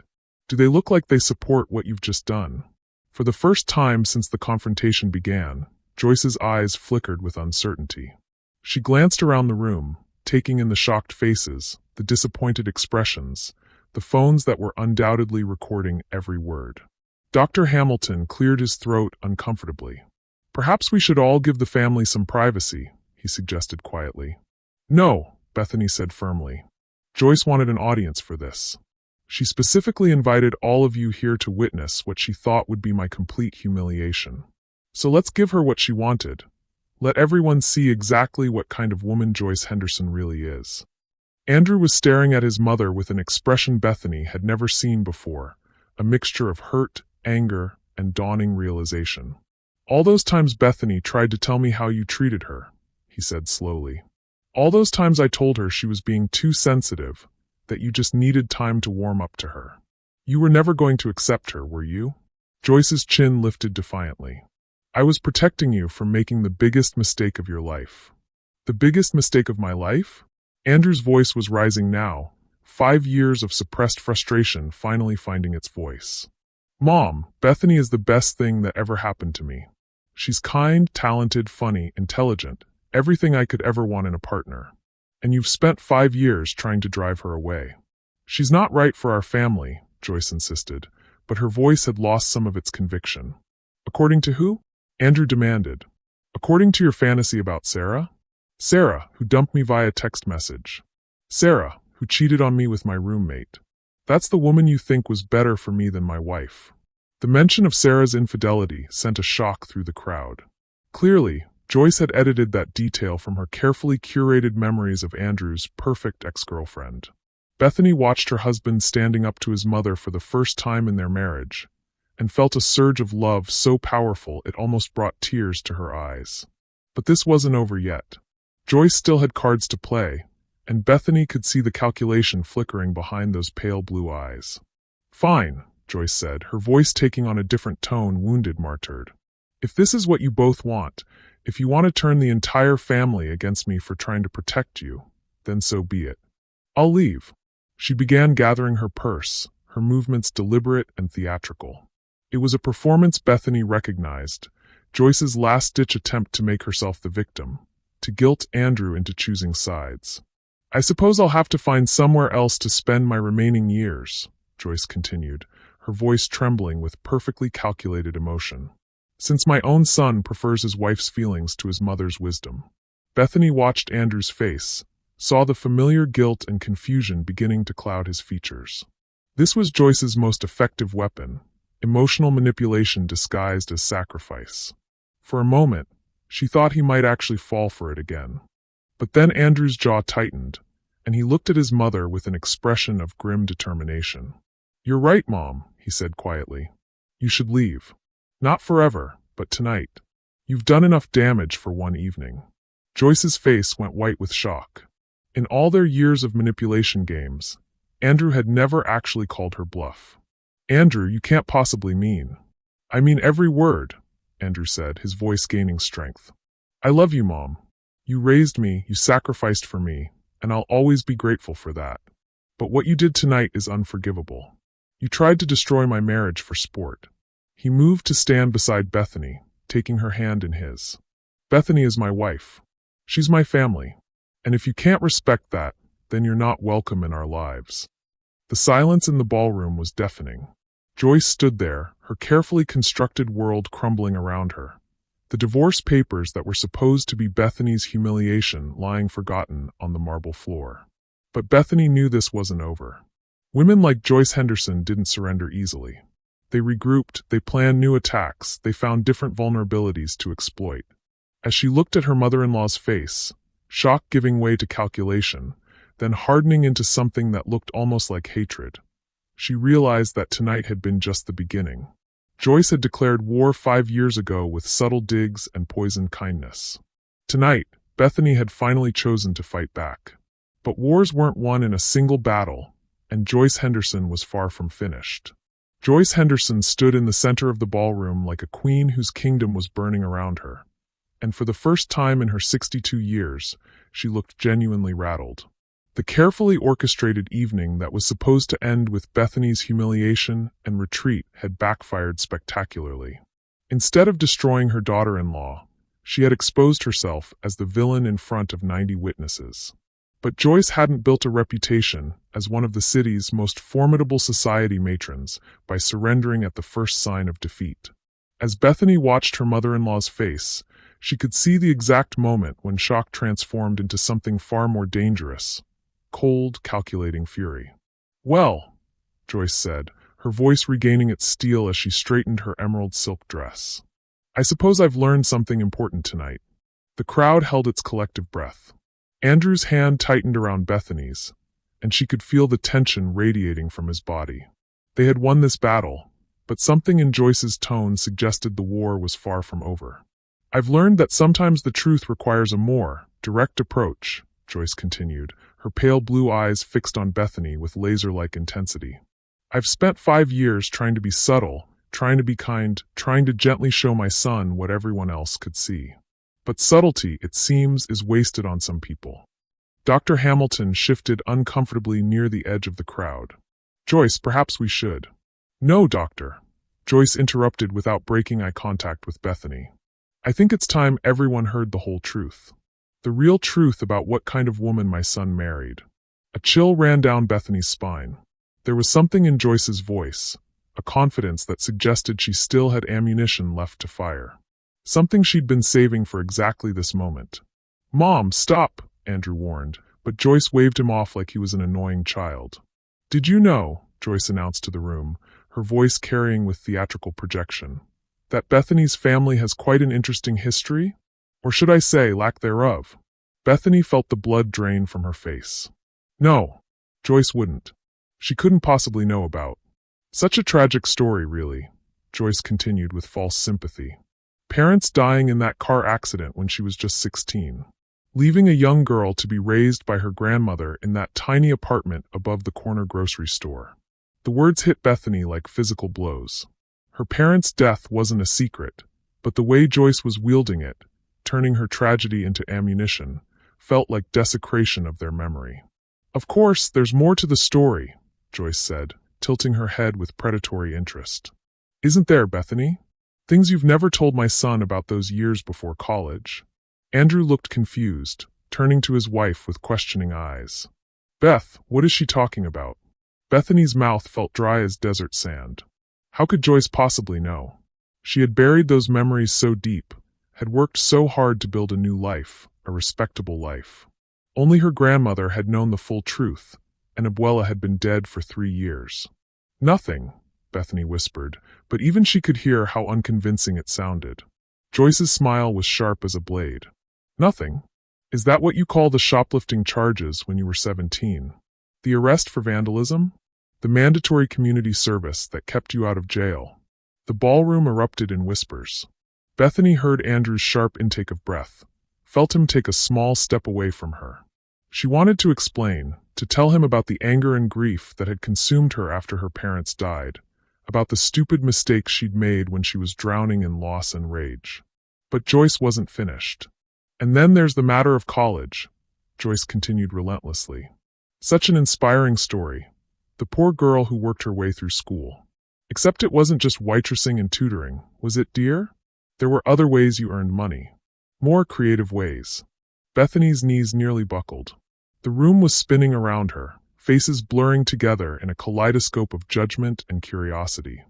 Do they look like they support what you've just done? For the first time since the confrontation began, Joyce's eyes flickered with uncertainty. She glanced around the room, taking in the shocked faces, the disappointed expressions, the phones that were undoubtedly recording every word. Dr. Hamilton cleared his throat uncomfortably. Perhaps we should all give the family some privacy, he suggested quietly. No, Bethany said firmly. Joyce wanted an audience for this. She specifically invited all of you here to witness what she thought would be my complete humiliation. So let's give her what she wanted. Let everyone see exactly what kind of woman Joyce Henderson really is. Andrew was staring at his mother with an expression Bethany had never seen before, a mixture of hurt, anger, and dawning realization. All those times Bethany tried to tell me how you treated her, he said slowly. All those times I told her she was being too sensitive, that you just needed time to warm up to her. You were never going to accept her, were you? Joyce's chin lifted defiantly. I was protecting you from making the biggest mistake of your life. The biggest mistake of my life? Andrew's voice was rising now, 5 years of suppressed frustration finally finding its voice. Mom, Bethany is the best thing that ever happened to me. She's kind, talented, funny, intelligent, everything I could ever want in a partner. And you've spent 5 years trying to drive her away. She's not right for our family, Joyce insisted, but her voice had lost some of its conviction. According to who? Andrew demanded. According to your fantasy about Sarah? Sarah, who dumped me via text message. Sarah, who cheated on me with my roommate. That's the woman you think was better for me than my wife. The mention of Sarah's infidelity sent a shock through the crowd. Clearly, Joyce had edited that detail from her carefully curated memories of Andrew's perfect ex-girlfriend. Bethany watched her husband standing up to his mother for the first time in their marriage, and felt a surge of love so powerful it almost brought tears to her eyes. But this wasn't over yet. Joyce still had cards to play, and Bethany could see the calculation flickering behind those pale blue eyes. Fine, Joyce said, her voice taking on a different tone wounded martyred. If this is what you both want, if you want to turn the entire family against me for trying to protect you, then so be it. I'll leave. She began gathering her purse, her movements deliberate and theatrical. It was a performance Bethany recognized, Joyce's last-ditch attempt to make herself the victim, to guilt Andrew into choosing sides. I suppose I'll have to find somewhere else to spend my remaining years, Joyce continued, her voice trembling with perfectly calculated emotion. Since my own son prefers his wife's feelings to his mother's wisdom. Bethany watched Andrew's face, saw the familiar guilt and confusion beginning to cloud his features. This was Joyce's most effective weapon, emotional manipulation disguised as sacrifice. For a moment, she thought he might actually fall for it again. But then Andrew's jaw tightened, and he looked at his mother with an expression of grim determination. You're right, Mom, he said quietly. You should leave. Not forever, but tonight. You've done enough damage for one evening. Joyce's face went white with shock. In all their years of manipulation games, Andrew had never actually called her bluff. Andrew, you can't possibly mean. I mean every word, Andrew said, his voice gaining strength. I love you, Mom. You raised me, you sacrificed for me, and I'll always be grateful for that. But what you did tonight is unforgivable. You tried to destroy my marriage for sport. He moved to stand beside Bethany, taking her hand in his. Bethany is my wife. She's my family. And if you can't respect that, then you're not welcome in our lives. The silence in the ballroom was deafening. Joyce stood there, her carefully constructed world crumbling around her. The divorce papers that were supposed to be Bethany's humiliation lying forgotten on the marble floor. But Bethany knew this wasn't over. Women like Joyce Henderson didn't surrender easily. They regrouped, they planned new attacks, they found different vulnerabilities to exploit. As she looked at her mother-in-law's face, shock giving way to calculation, then hardening into something that looked almost like hatred, she realized that tonight had been just the beginning. Joyce had declared war 5 years ago with subtle digs and poisoned kindness. Tonight, Bethany had finally chosen to fight back. But wars weren't won in a single battle, and Joyce Henderson was far from finished. Joyce Henderson stood in the center of the ballroom like a queen whose kingdom was burning around her. And for the first time in her 62 years, she looked genuinely rattled. The carefully orchestrated evening that was supposed to end with Bethany's humiliation and retreat had backfired spectacularly. Instead of destroying her daughter-in-law, she had exposed herself as the villain in front of 90 witnesses. But Joyce hadn't built a reputation as one of the city's most formidable society matrons by surrendering at the first sign of defeat. As Bethany watched her mother-in-law's face, she could see the exact moment when shock transformed into something far more dangerous: cold, calculating fury. "Well," Joyce said, her voice regaining its steel as she straightened her emerald silk dress, "I suppose I've learned something important tonight." The crowd held its collective breath. Andrew's hand tightened around Bethany's, and she could feel the tension radiating from his body. They had won this battle, but something in Joyce's tone suggested the war was far from over. "I've learned that sometimes the truth requires a more direct approach," Joyce continued, her pale blue eyes fixed on Bethany with laser-like intensity. "I've spent 5 years trying to be subtle, trying to be kind, trying to gently show my son what everyone else could see. But subtlety, it seems, is wasted on some people." Dr. Hamilton shifted uncomfortably near the edge of the crowd. "Joyce, perhaps we should." "No, doctor," Joyce interrupted without breaking eye contact with Bethany. "I think it's time everyone heard the whole truth. The real truth about what kind of woman my son married." A chill ran down Bethany's spine. There was something in Joyce's voice, a confidence that suggested she still had ammunition left to fire. Something she'd been saving for exactly this moment. "Mom, stop," Andrew warned, but Joyce waved him off like he was an annoying child. "Did you know," Joyce announced to the room, her voice carrying with theatrical projection, "that Bethany's family has quite an interesting history? Or should I say, lack thereof?" Bethany felt the blood drain from her face. No, Joyce wouldn't. She couldn't possibly know about. "Such a tragic story, really," Joyce continued with false sympathy. "Parents dying in that car accident when she was just 16. Leaving a young girl to be raised by her grandmother in that tiny apartment above the corner grocery store." The words hit Bethany like physical blows. Her parents' death wasn't a secret, but the way Joyce was wielding it, turning her tragedy into ammunition, felt like desecration of their memory. "Of course, there's more to the story," Joyce said, tilting her head with predatory interest. "Isn't there, Bethany? Things you've never told my son about those years before college." Andrew looked confused, turning to his wife with questioning eyes. "Beth, what is she talking about?" Bethany's mouth felt dry as desert sand. How could Joyce possibly know? She had buried those memories so deep, had worked so hard to build a new life, a respectable life. Only her grandmother had known the full truth, and Abuela had been dead for 3 years. "Nothing," Bethany whispered, but even she could hear how unconvincing it sounded. Joyce's smile was sharp as a blade. "Nothing? Is that what you call the shoplifting charges when you were 17? The arrest for vandalism? The mandatory community service that kept you out of jail?" The ballroom erupted in whispers. Bethany heard Andrew's sharp intake of breath, felt him take a small step away from her. She wanted to explain, to tell him about the anger and grief that had consumed her after her parents died, about the stupid mistakes she'd made when she was drowning in loss and rage. But Joyce wasn't finished. "And then there's the matter of college," Joyce continued relentlessly. "Such an inspiring story. The poor girl who worked her way through school. Except it wasn't just waitressing and tutoring, was it, dear? There were other ways you earned money. More creative ways." Bethany's knees nearly buckled. The room was spinning around her, faces blurring together in a kaleidoscope of judgment and curiosity.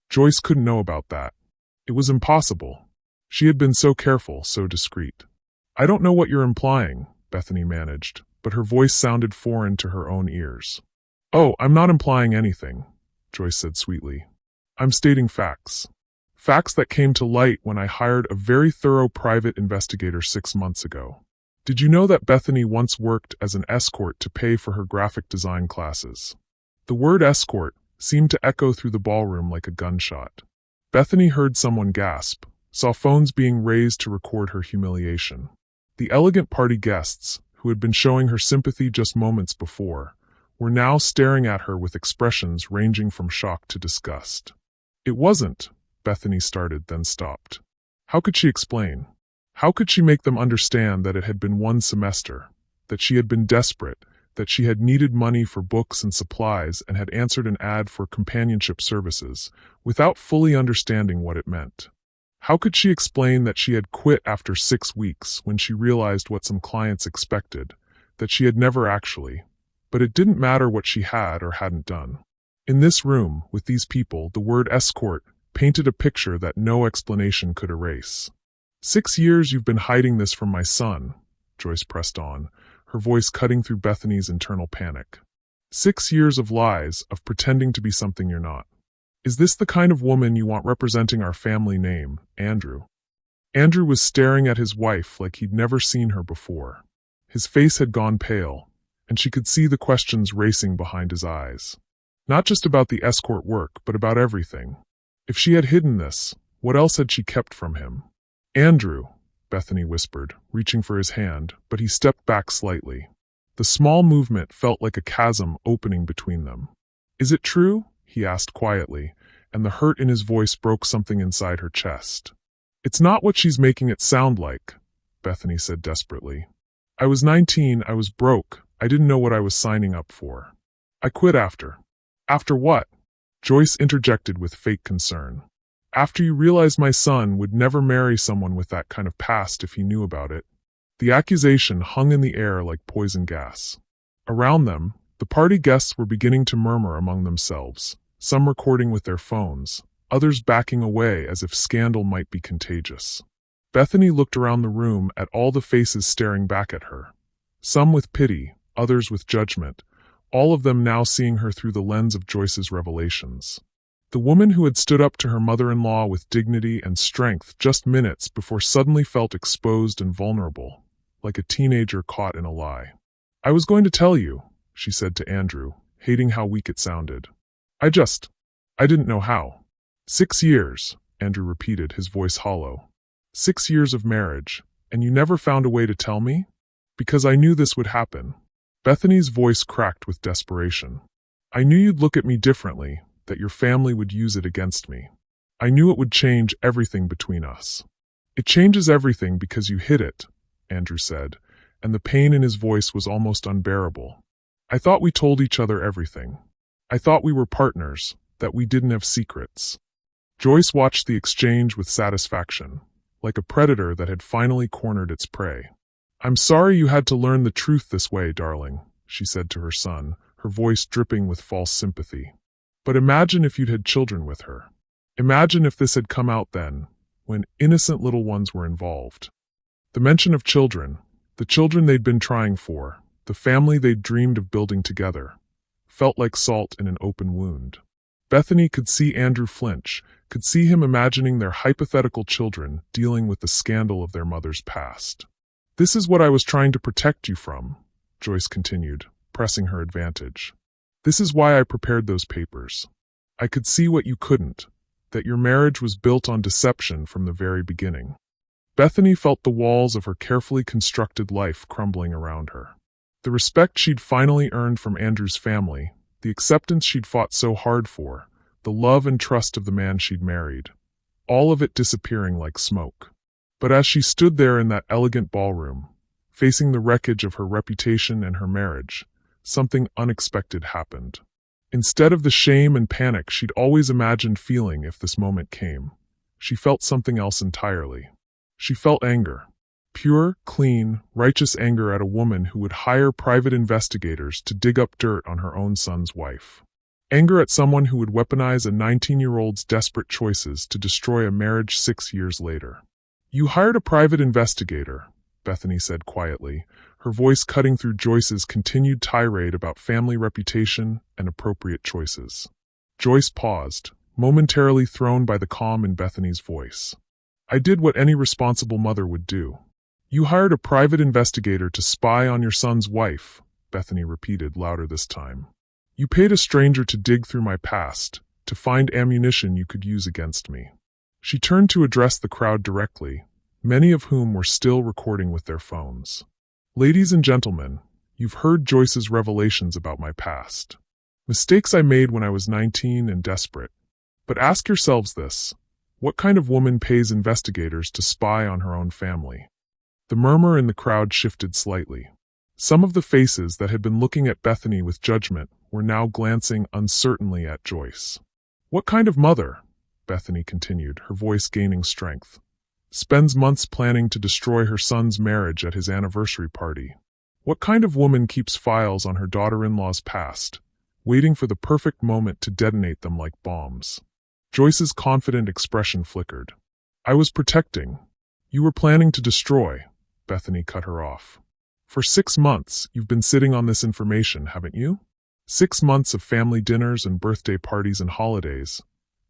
Joyce couldn't know about that. It was impossible. She had been so careful, so discreet. "I don't know what you're implying," Bethany managed, but her voice sounded foreign to her own ears. "Oh, I'm not implying anything," Joyce said sweetly. "I'm stating facts. Facts that came to light when I hired a very thorough private investigator 6 months ago. Did you know that Bethany once worked as an escort to pay for her graphic design classes?" The word escort seemed to echo through the ballroom like a gunshot. Bethany heard someone gasp, saw phones being raised to record her humiliation. The elegant party guests, who had been showing her sympathy just moments before, were now staring at her with expressions ranging from shock to disgust. It wasn't, Bethany started, then stopped. How could she explain? How could she make them understand that it had been one semester, that she had been desperate, that she had needed money for books and supplies and had answered an ad for companionship services, without fully understanding what it meant? How could she explain that she had quit after 6 weeks when she realized what some clients expected, that she had never actually, but it didn't matter what she had or hadn't done? In this room, with these people, the word escort painted a picture that no explanation could erase. 6 years you've been hiding this from my son, Joyce pressed on, her voice cutting through Bethany's internal panic. 6 years of lies, of pretending to be something you're not. Is this the kind of woman you want representing our family name, Andrew? Andrew was staring at his wife like he'd never seen her before. His face had gone pale, and she could see the questions racing behind his eyes. Not just about the escort work, but about everything. If she had hidden this, what else had she kept from him? Andrew, Bethany whispered, reaching for his hand, but he stepped back slightly. The small movement felt like a chasm opening between them. Is it true? He asked quietly, and the hurt in his voice broke something inside her chest. It's not what she's making it sound like, Bethany said desperately. I was 19, I was broke, I didn't know what I was signing up for. I quit after. After what? Joyce interjected with fake concern. After you realized my son would never marry someone with that kind of past if he knew about it. The accusation hung in the air like poison gas. Around them, the party guests were beginning to murmur among themselves, some recording with their phones, others backing away as if scandal might be contagious. Bethany looked around the room at all the faces staring back at her, some with pity, others with judgment, all of them now seeing her through the lens of Joyce's revelations. The woman who had stood up to her mother-in-law with dignity and strength just minutes before suddenly felt exposed and vulnerable, like a teenager caught in a lie. I was going to tell you, she said to Andrew, hating how weak it sounded. I didn't know how. 6 years, Andrew repeated, his voice hollow. 6 years of marriage, and you never found a way to tell me? Because I knew this would happen. Bethany's voice cracked with desperation. I knew you'd look at me differently, that your family would use it against me. I knew it would change everything between us. It changes everything because you hid it, Andrew said, and the pain in his voice was almost unbearable. I thought we told each other everything. I thought we were partners, that we didn't have secrets. Joyce watched the exchange with satisfaction, like a predator that had finally cornered its prey. I'm sorry you had to learn the truth this way, darling, she said to her son, her voice dripping with false sympathy. But imagine if you'd had children with her. Imagine if this had come out then, when innocent little ones were involved. The mention of children, the children they'd been trying for, the family they'd dreamed of building together, felt like salt in an open wound. Bethany could see Andrew flinch, could see him imagining their hypothetical children dealing with the scandal of their mother's past. This is what I was trying to protect you from, Joyce continued, pressing her advantage. This is why I prepared those papers. I could see what you couldn't, that your marriage was built on deception from the very beginning. Bethany felt the walls of her carefully constructed life crumbling around her. The respect she'd finally earned from Andrew's family, the acceptance she'd fought so hard for, the love and trust of the man she'd married, all of it disappearing like smoke. But as she stood there in that elegant ballroom, facing the wreckage of her reputation and her marriage, something unexpected happened. Instead of the shame and panic she'd always imagined feeling if this moment came, she felt something else entirely. She felt anger. Pure, clean, righteous anger at a woman who would hire private investigators to dig up dirt on her own son's wife. Anger at someone who would weaponize a 19-year-old's desperate choices to destroy a marriage 6 years later. You hired a private investigator, Bethany said quietly, her voice cutting through Joyce's continued tirade about family reputation and appropriate choices. Joyce paused, momentarily thrown by the calm in Bethany's voice. I did what any responsible mother would do. You hired a private investigator to spy on your son's wife, Bethany repeated louder this time. You paid a stranger to dig through my past, to find ammunition you could use against me. She turned to address the crowd directly, many of whom were still recording with their phones. Ladies and gentlemen, you've heard Joyce's revelations about my past. Mistakes I made when I was 19 and desperate. But ask yourselves this: what kind of woman pays investigators to spy on her own family? The murmur in the crowd shifted slightly. Some of the faces that had been looking at Bethany with judgment were now glancing uncertainly at Joyce. What kind of mother, Bethany continued, her voice gaining strength, spends months planning to destroy her son's marriage at his anniversary party? What kind of woman keeps files on her daughter-in-law's past, waiting for the perfect moment to detonate them like bombs? Joyce's confident expression flickered. I was protecting. You were planning to destroy, Bethany cut her off. For 6 months, you've been sitting on this information, haven't you? 6 months of family dinners and birthday parties and holidays,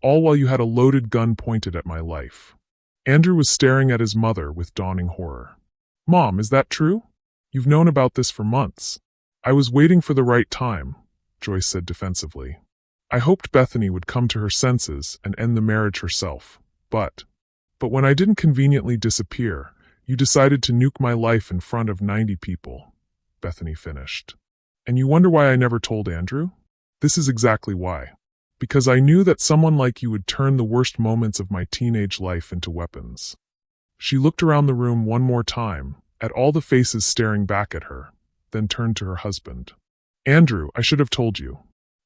all while you had a loaded gun pointed at my life. Andrew was staring at his mother with dawning horror. Mom, is that true? You've known about this for months. I was waiting for the right time, Joyce said defensively. I hoped Bethany would come to her senses and end the marriage herself, but when I didn't conveniently disappear, you decided to nuke my life in front of 90 people, Bethany finished. And you wonder why I never told Andrew? This is exactly why. Because I knew that someone like you would turn the worst moments of my teenage life into weapons. She looked around the room one more time, at all the faces staring back at her, then turned to her husband. Andrew, I should have told you.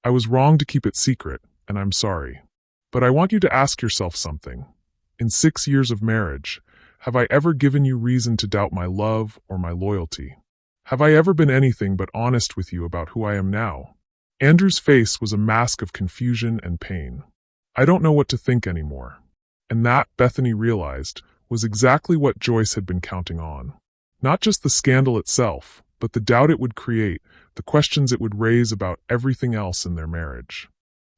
I was wrong to keep it secret, and I'm sorry. But I want you to ask yourself something. In 6 years of marriage, have I ever given you reason to doubt my love or my loyalty? Have I ever been anything but honest with you about who I am now? Andrew's face was a mask of confusion and pain. I don't know what to think anymore. And that, Bethany realized, was exactly what Joyce had been counting on. Not just the scandal itself, but the doubt it would create, the questions it would raise about everything else in their marriage.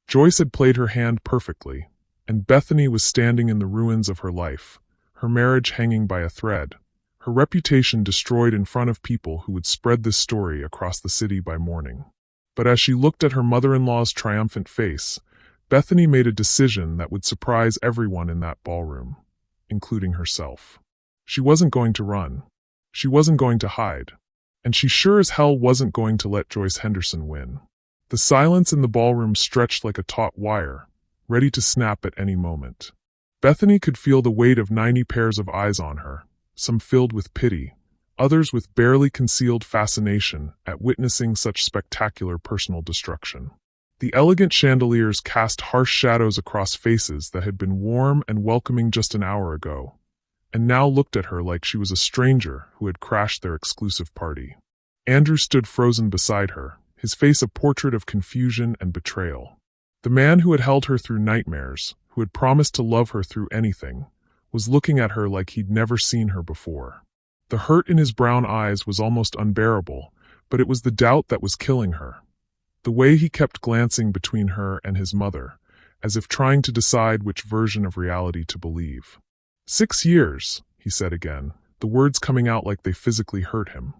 Joyce had played her hand perfectly, and Bethany was standing in the ruins of her life, her marriage hanging by a thread, her reputation destroyed in front of people who would spread this story across the city by morning. But as she looked at her mother-in-law's triumphant face, Bethany made a decision that would surprise everyone in that ballroom, including herself. She wasn't going to run. She wasn't going to hide. And she sure as hell wasn't going to let Joyce Henderson win. The silence in the ballroom stretched like a taut wire, ready to snap at any moment. Bethany could feel the weight of 90 pairs of eyes on her, some filled with pity, others with barely concealed fascination at witnessing such spectacular personal destruction. The elegant chandeliers cast harsh shadows across faces that had been warm and welcoming just an hour ago, and now looked at her like she was a stranger who had crashed their exclusive party. Andrew stood frozen beside her, his face a portrait of confusion and betrayal. The man who had held her through nightmares, who had promised to love her through anything, was looking at her like he'd never seen her before. The hurt in his brown eyes was almost unbearable, but it was the doubt that was killing her. The way he kept glancing between her and his mother, as if trying to decide which version of reality to believe. 6 years, he said again, the words coming out like they physically hurt him.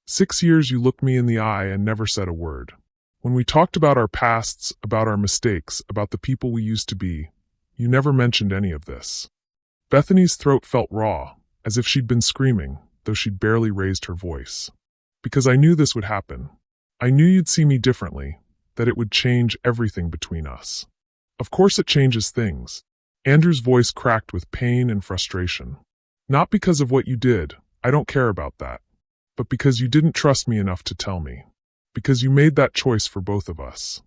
6 years you looked me in the eye and never said a word. When we talked about our pasts, about our mistakes, about the people we used to be, you never mentioned any of this. Bethany's throat felt raw, as if she'd been screaming, though she'd barely raised her voice. Because I knew this would happen. I knew you'd see me differently, that it would change everything between us. Of course it changes things. Andrew's voice cracked with pain and frustration. Not because of what you did, I don't care about that. But because you didn't trust me enough to tell me. Because you made that choice for both of us.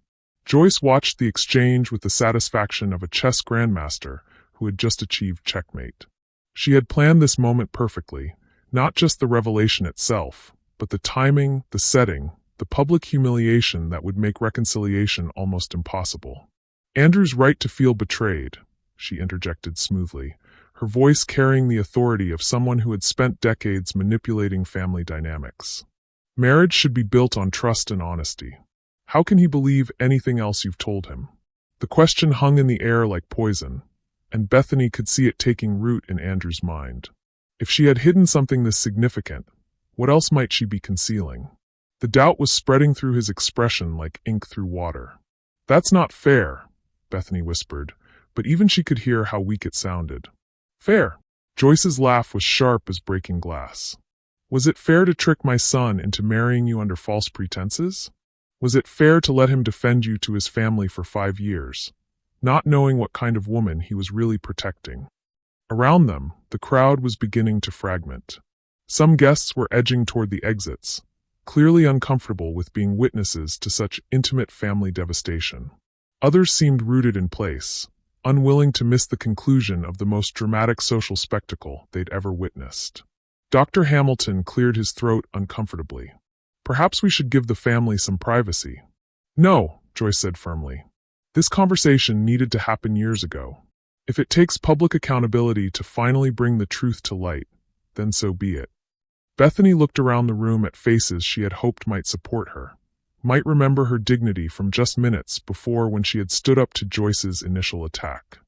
Joyce watched the exchange with the satisfaction of a chess grandmaster who had just achieved checkmate. She had planned this moment perfectly, not just the revelation itself, but the timing, the setting, the public humiliation that would make reconciliation almost impossible. Andrew's right to feel betrayed, she interjected smoothly, her voice carrying the authority of someone who had spent decades manipulating family dynamics. Marriage should be built on trust and honesty. How can he believe anything else you've told him? The question hung in the air like poison, and Bethany could see it taking root in Andrew's mind. If she had hidden something this significant, what else might she be concealing? The doubt was spreading through his expression like ink through water. That's not fair, Bethany whispered, but even she could hear how weak it sounded. Fair. Joyce's laugh was sharp as breaking glass. Was it fair to trick my son into marrying you under false pretenses? Was it fair to let him defend you to his family for 5 years, not knowing what kind of woman he was really protecting? Around them, the crowd was beginning to fragment. Some guests were edging toward the exits, clearly uncomfortable with being witnesses to such intimate family devastation. Others seemed rooted in place, unwilling to miss the conclusion of the most dramatic social spectacle they'd ever witnessed. Dr. Hamilton cleared his throat uncomfortably. Perhaps we should give the family some privacy. No, Joyce said firmly. This conversation needed to happen years ago. If it takes public accountability to finally bring the truth to light, then so be it. Bethany looked around the room at faces she had hoped might support her, might remember her dignity from just minutes before when she had stood up to Joyce's initial attack.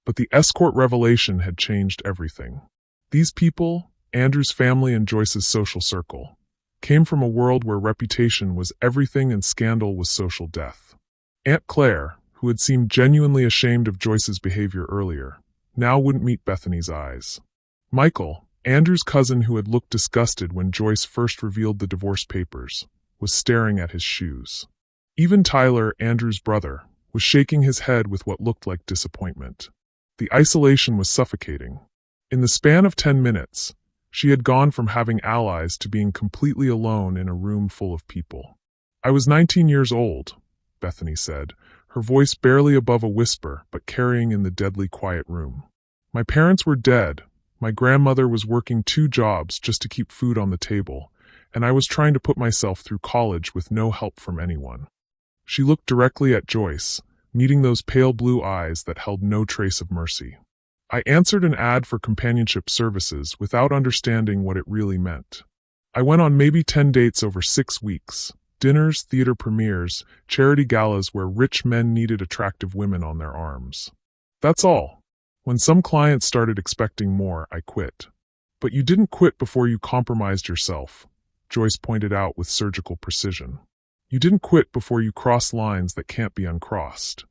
But the escort revelation had changed everything. These people, Andrew's family and Joyce's social circle, came from a world where reputation was everything and scandal was social death. Aunt Claire, who had seemed genuinely ashamed of Joyce's behavior earlier, now wouldn't meet Bethany's eyes. Michael, Andrew's cousin who had looked disgusted when Joyce first revealed the divorce papers, was staring at his shoes. Even Tyler, Andrew's brother, was shaking his head with what looked like disappointment. The isolation was suffocating. In the span of 10 minutes, she had gone from having allies to being completely alone in a room full of people. I was 19 years old, Bethany said, her voice barely above a whisper but carrying in the deadly quiet room. My parents were dead. My grandmother was working 2 jobs just to keep food on the table, and I was trying to put myself through college with no help from anyone. She looked directly at Joyce, meeting those pale blue eyes that held no trace of mercy. I answered an ad for companionship services without understanding what it really meant. I went on maybe 10 dates over 6 weeks, dinners, theater premieres, charity galas where rich men needed attractive women on their arms. That's all. When some clients started expecting more, I quit. But you didn't quit before you compromised yourself, Joyce pointed out with surgical precision. You didn't quit before you crossed lines that can't be uncrossed.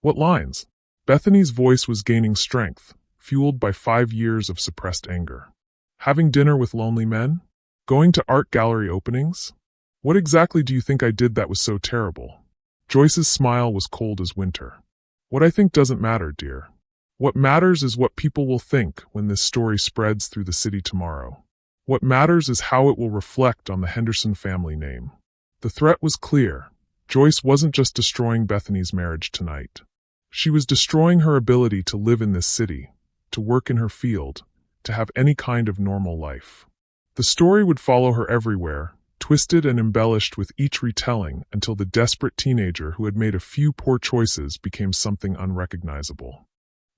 What lines? Bethany's voice was gaining strength, fueled by 5 years of suppressed anger. Having dinner with lonely men? Going to art gallery openings? What exactly do you think I did that was so terrible? Joyce's smile was cold as winter. What I think doesn't matter, dear. What matters is what people will think when this story spreads through the city tomorrow. What matters is how it will reflect on the Henderson family name. The threat was clear. Joyce wasn't just destroying Bethany's marriage tonight. She was destroying her ability to live in this city, to work in her field, to have any kind of normal life. The story would follow her everywhere, twisted and embellished with each retelling until the desperate teenager who had made a few poor choices became something unrecognizable.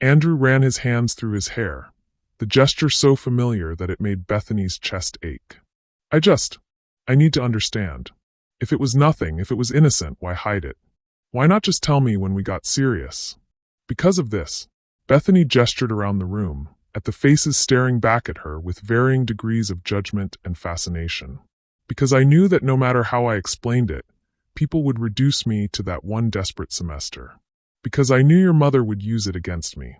Andrew ran his hands through his hair, the gesture so familiar that it made Bethany's chest ache. I need to understand. If it was nothing, if it was innocent, why hide it? Why not just tell me when we got serious? Because of this, Bethany gestured around the room, at the faces staring back at her with varying degrees of judgment and fascination. Because I knew that no matter how I explained it, people would reduce me to that one desperate semester. Because I knew your mother would use it against me.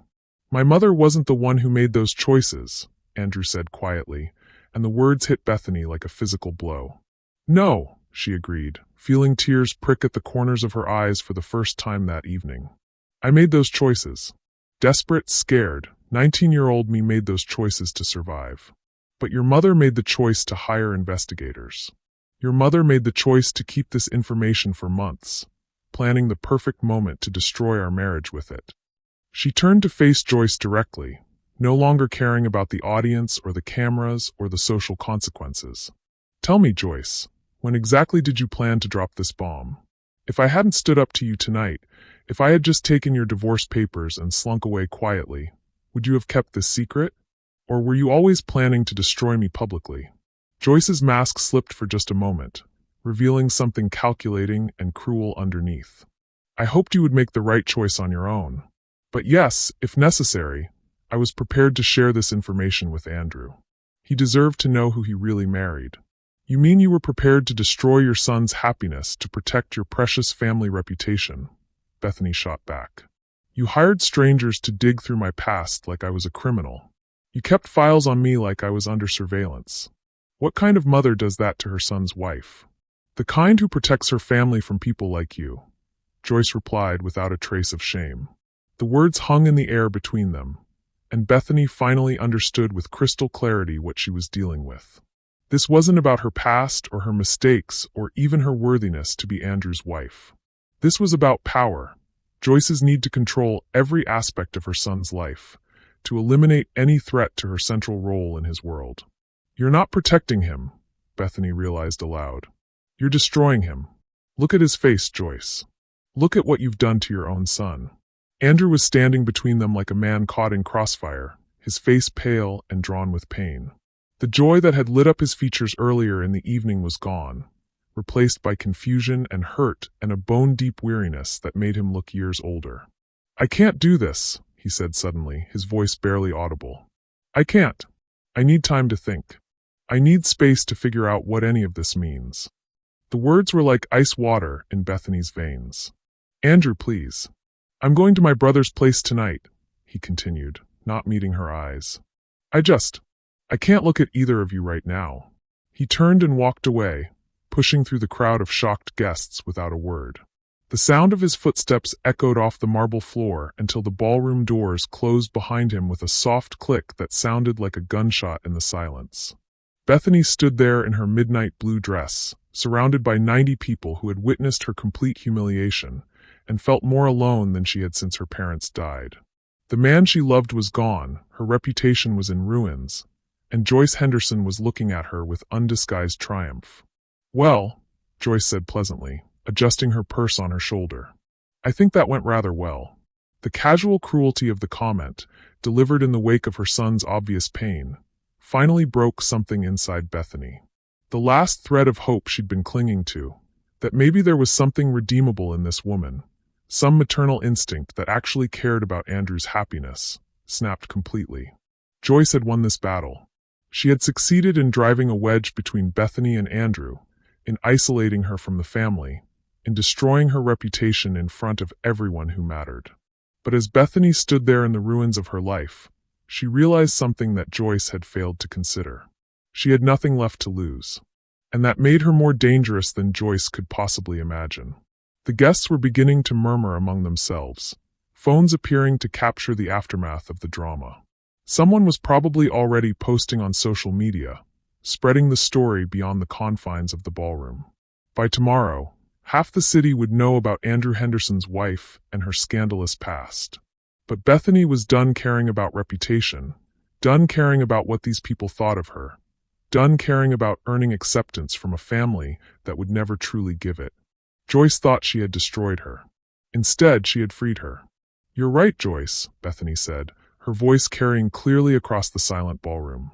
My mother wasn't the one who made those choices, Andrew said quietly, and the words hit Bethany like a physical blow. No, she agreed, feeling tears prick at the corners of her eyes for the first time that evening. I made those choices. Desperate, scared, 19-year-old me made those choices to survive. But your mother made the choice to hire investigators. Your mother made the choice to keep this information for months, planning the perfect moment to destroy our marriage with it. She turned to face Joyce directly, no longer caring about the audience or the cameras or the social consequences. Tell me, Joyce, when exactly did you plan to drop this bomb? If I hadn't stood up to you tonight, if I had just taken your divorce papers and slunk away quietly, would you have kept this secret? Or were you always planning to destroy me publicly? Joyce's mask slipped for just a moment, revealing something calculating and cruel underneath. I hoped you would make the right choice on your own. But yes, if necessary, I was prepared to share this information with Andrew. He deserved to know who he really married. You mean you were prepared to destroy your son's happiness to protect your precious family reputation? Bethany shot back. You hired strangers to dig through my past like I was a criminal. You kept files on me like I was under surveillance. What kind of mother does that to her son's wife? The kind who protects her family from people like you, Joyce replied without a trace of shame. The words hung in the air between them, and Bethany finally understood with crystal clarity what she was dealing with. This wasn't about her past or her mistakes or even her worthiness to be Andrew's wife. This was about power, Joyce's need to control every aspect of her son's life, to eliminate any threat to her central role in his world. You're not protecting him, Bethany realized aloud. You're destroying him. Look at his face, Joyce. Look at what you've done to your own son. Andrew was standing between them like a man caught in crossfire, his face pale and drawn with pain. The joy that had lit up his features earlier in the evening was gone, replaced by confusion and hurt and a bone-deep weariness that made him look years older. I can't do this, he said suddenly, his voice barely audible. I can't. I need time to think. I need space to figure out what any of this means. The words were like ice water in Bethany's veins. Andrew, please. I'm going to my brother's place tonight, he continued, not meeting her eyes. I can't look at either of you right now. He turned and walked away, pushing through the crowd of shocked guests without a word. The sound of his footsteps echoed off the marble floor until the ballroom doors closed behind him with a soft click that sounded like a gunshot in the silence. Bethany stood there in her midnight blue dress, surrounded by 90 people who had witnessed her complete humiliation, and felt more alone than she had since her parents died. The man she loved was gone, her reputation was in ruins, and Joyce Henderson was looking at her with undisguised triumph. Well, Joyce said pleasantly, adjusting her purse on her shoulder. I think that went rather well. The casual cruelty of the comment, delivered in the wake of her son's obvious pain, finally broke something inside Bethany. The last thread of hope she'd been clinging to, that maybe there was something redeemable in this woman, some maternal instinct that actually cared about Andrew's happiness, snapped completely. Joyce had won this battle. She had succeeded in driving a wedge between Bethany and Andrew, in isolating her from the family, in destroying her reputation in front of everyone who mattered. But as Bethany stood there in the ruins of her life, she realized something that Joyce had failed to consider. She had nothing left to lose. And that made her more dangerous than Joyce could possibly imagine. The guests were beginning to murmur among themselves, phones appearing to capture the aftermath of the drama. Someone was probably already posting on social media, spreading the story beyond the confines of the ballroom. By tomorrow, half the city would know about Andrew Henderson's wife and her scandalous past. But Bethany was done caring about reputation, done caring about what these people thought of her, done caring about earning acceptance from a family that would never truly give it. Joyce thought she had destroyed her. Instead, she had freed her. You're right, Joyce, Bethany said, her voice carrying clearly across the silent ballroom.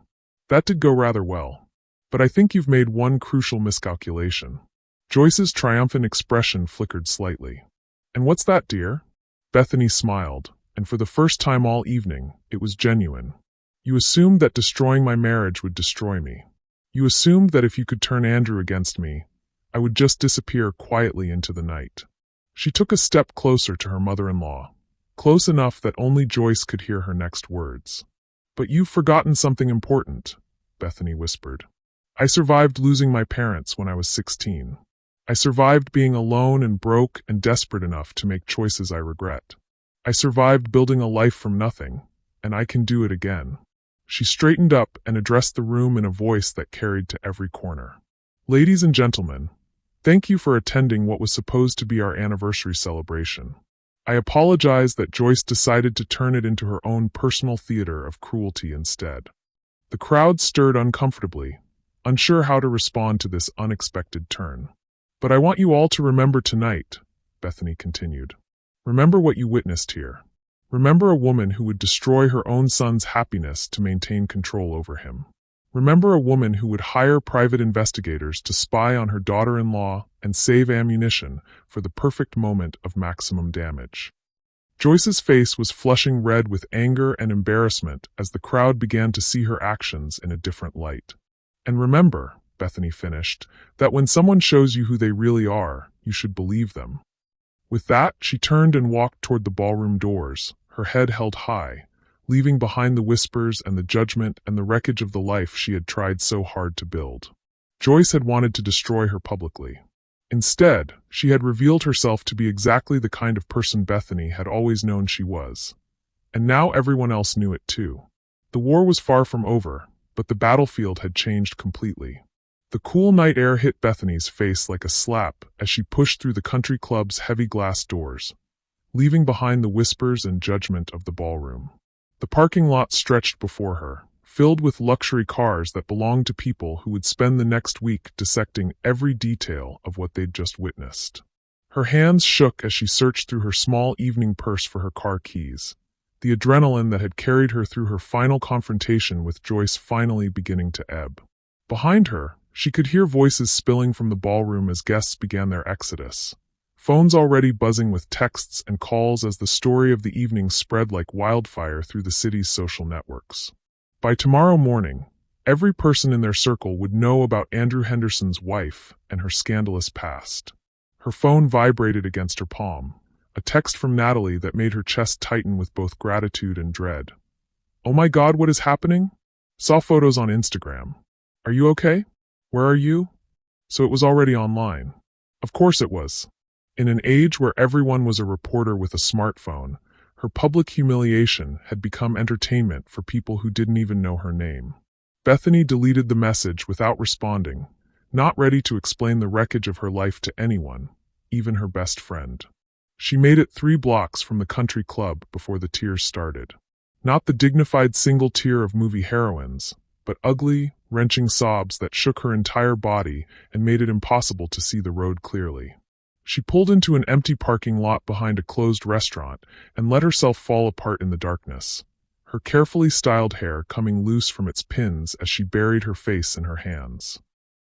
That did go rather well. But I think you've made one crucial miscalculation. Joyce's triumphant expression flickered slightly. And what's that, dear? Bethany smiled, and for the first time all evening, it was genuine. You assumed that destroying my marriage would destroy me. You assumed that if you could turn Andrew against me, I would just disappear quietly into the night. She took a step closer to her mother-in-law, close enough that only Joyce could hear her next words. But you've forgotten something important, Bethany whispered. I survived losing my parents when I was 16. I survived being alone and broke and desperate enough to make choices I regret. I survived building a life from nothing, and I can do it again. She straightened up and addressed the room in a voice that carried to every corner. Ladies and gentlemen, thank you for attending what was supposed to be our anniversary celebration. I apologize that Joyce decided to turn it into her own personal theater of cruelty instead. The crowd stirred uncomfortably, unsure how to respond to this unexpected turn. But I want you all to remember tonight, Bethany continued. Remember what you witnessed here. Remember a woman who would destroy her own son's happiness to maintain control over him. Remember a woman who would hire private investigators to spy on her daughter-in-law and save ammunition for the perfect moment of maximum damage. Joyce's face was flushing red with anger and embarrassment as the crowd began to see her actions in a different light. And remember, Bethany finished, that when someone shows you who they really are, you should believe them. With that, she turned and walked toward the ballroom doors, her head held high, leaving behind the whispers and the judgment and the wreckage of the life she had tried so hard to build. Joyce had wanted to destroy her publicly. Instead, she had revealed herself to be exactly the kind of person Bethany had always known she was. And now everyone else knew it too. The war was far from over, but the battlefield had changed completely. The cool night air hit Bethany's face like a slap as she pushed through the country club's heavy glass doors, leaving behind the whispers and judgment of the ballroom. The parking lot stretched before her, filled with luxury cars that belonged to people who would spend the next week dissecting every detail of what they'd just witnessed. Her hands shook as she searched through her small evening purse for her car keys, the adrenaline that had carried her through her final confrontation with Joyce finally beginning to ebb. Behind her, she could hear voices spilling from the ballroom as guests began their exodus, phones already buzzing with texts and calls as the story of the evening spread like wildfire through the city's social networks. By tomorrow morning, every person in their circle would know about Andrew Henderson's wife and her scandalous past. Her phone vibrated against her palm, a text from Natalie that made her chest tighten with both gratitude and dread. "Oh my God, what is happening? Saw photos on Instagram. Are you okay? Where are you?" So it was already online. Of course it was. In an age where everyone was a reporter with a smartphone, her public humiliation had become entertainment for people who didn't even know her name. Bethany deleted the message without responding, not ready to explain the wreckage of her life to anyone, even her best friend. She made it 3 blocks from the country club before the tears started. Not the dignified single tear of movie heroines, but ugly, wrenching sobs that shook her entire body and made it impossible to see the road clearly. She pulled into an empty parking lot behind a closed restaurant and let herself fall apart in the darkness, her carefully styled hair coming loose from its pins as she buried her face in her hands.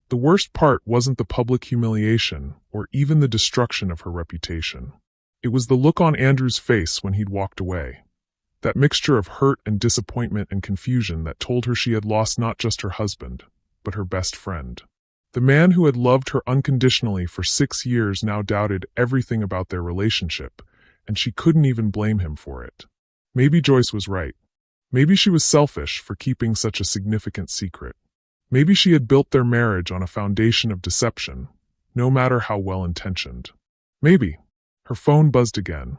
The worst part wasn't the public humiliation or even the destruction of her reputation. It was the look on Andrew's face when he'd walked away. That mixture of hurt and disappointment and confusion that told her she had lost not just her husband, but her best friend. The man who had loved her unconditionally for 6 years now doubted everything about their relationship, and she couldn't even blame him for it. Maybe Joyce was right. Maybe she was selfish for keeping such a significant secret. Maybe she had built their marriage on a foundation of deception, no matter how well-intentioned. Maybe. Her phone buzzed again.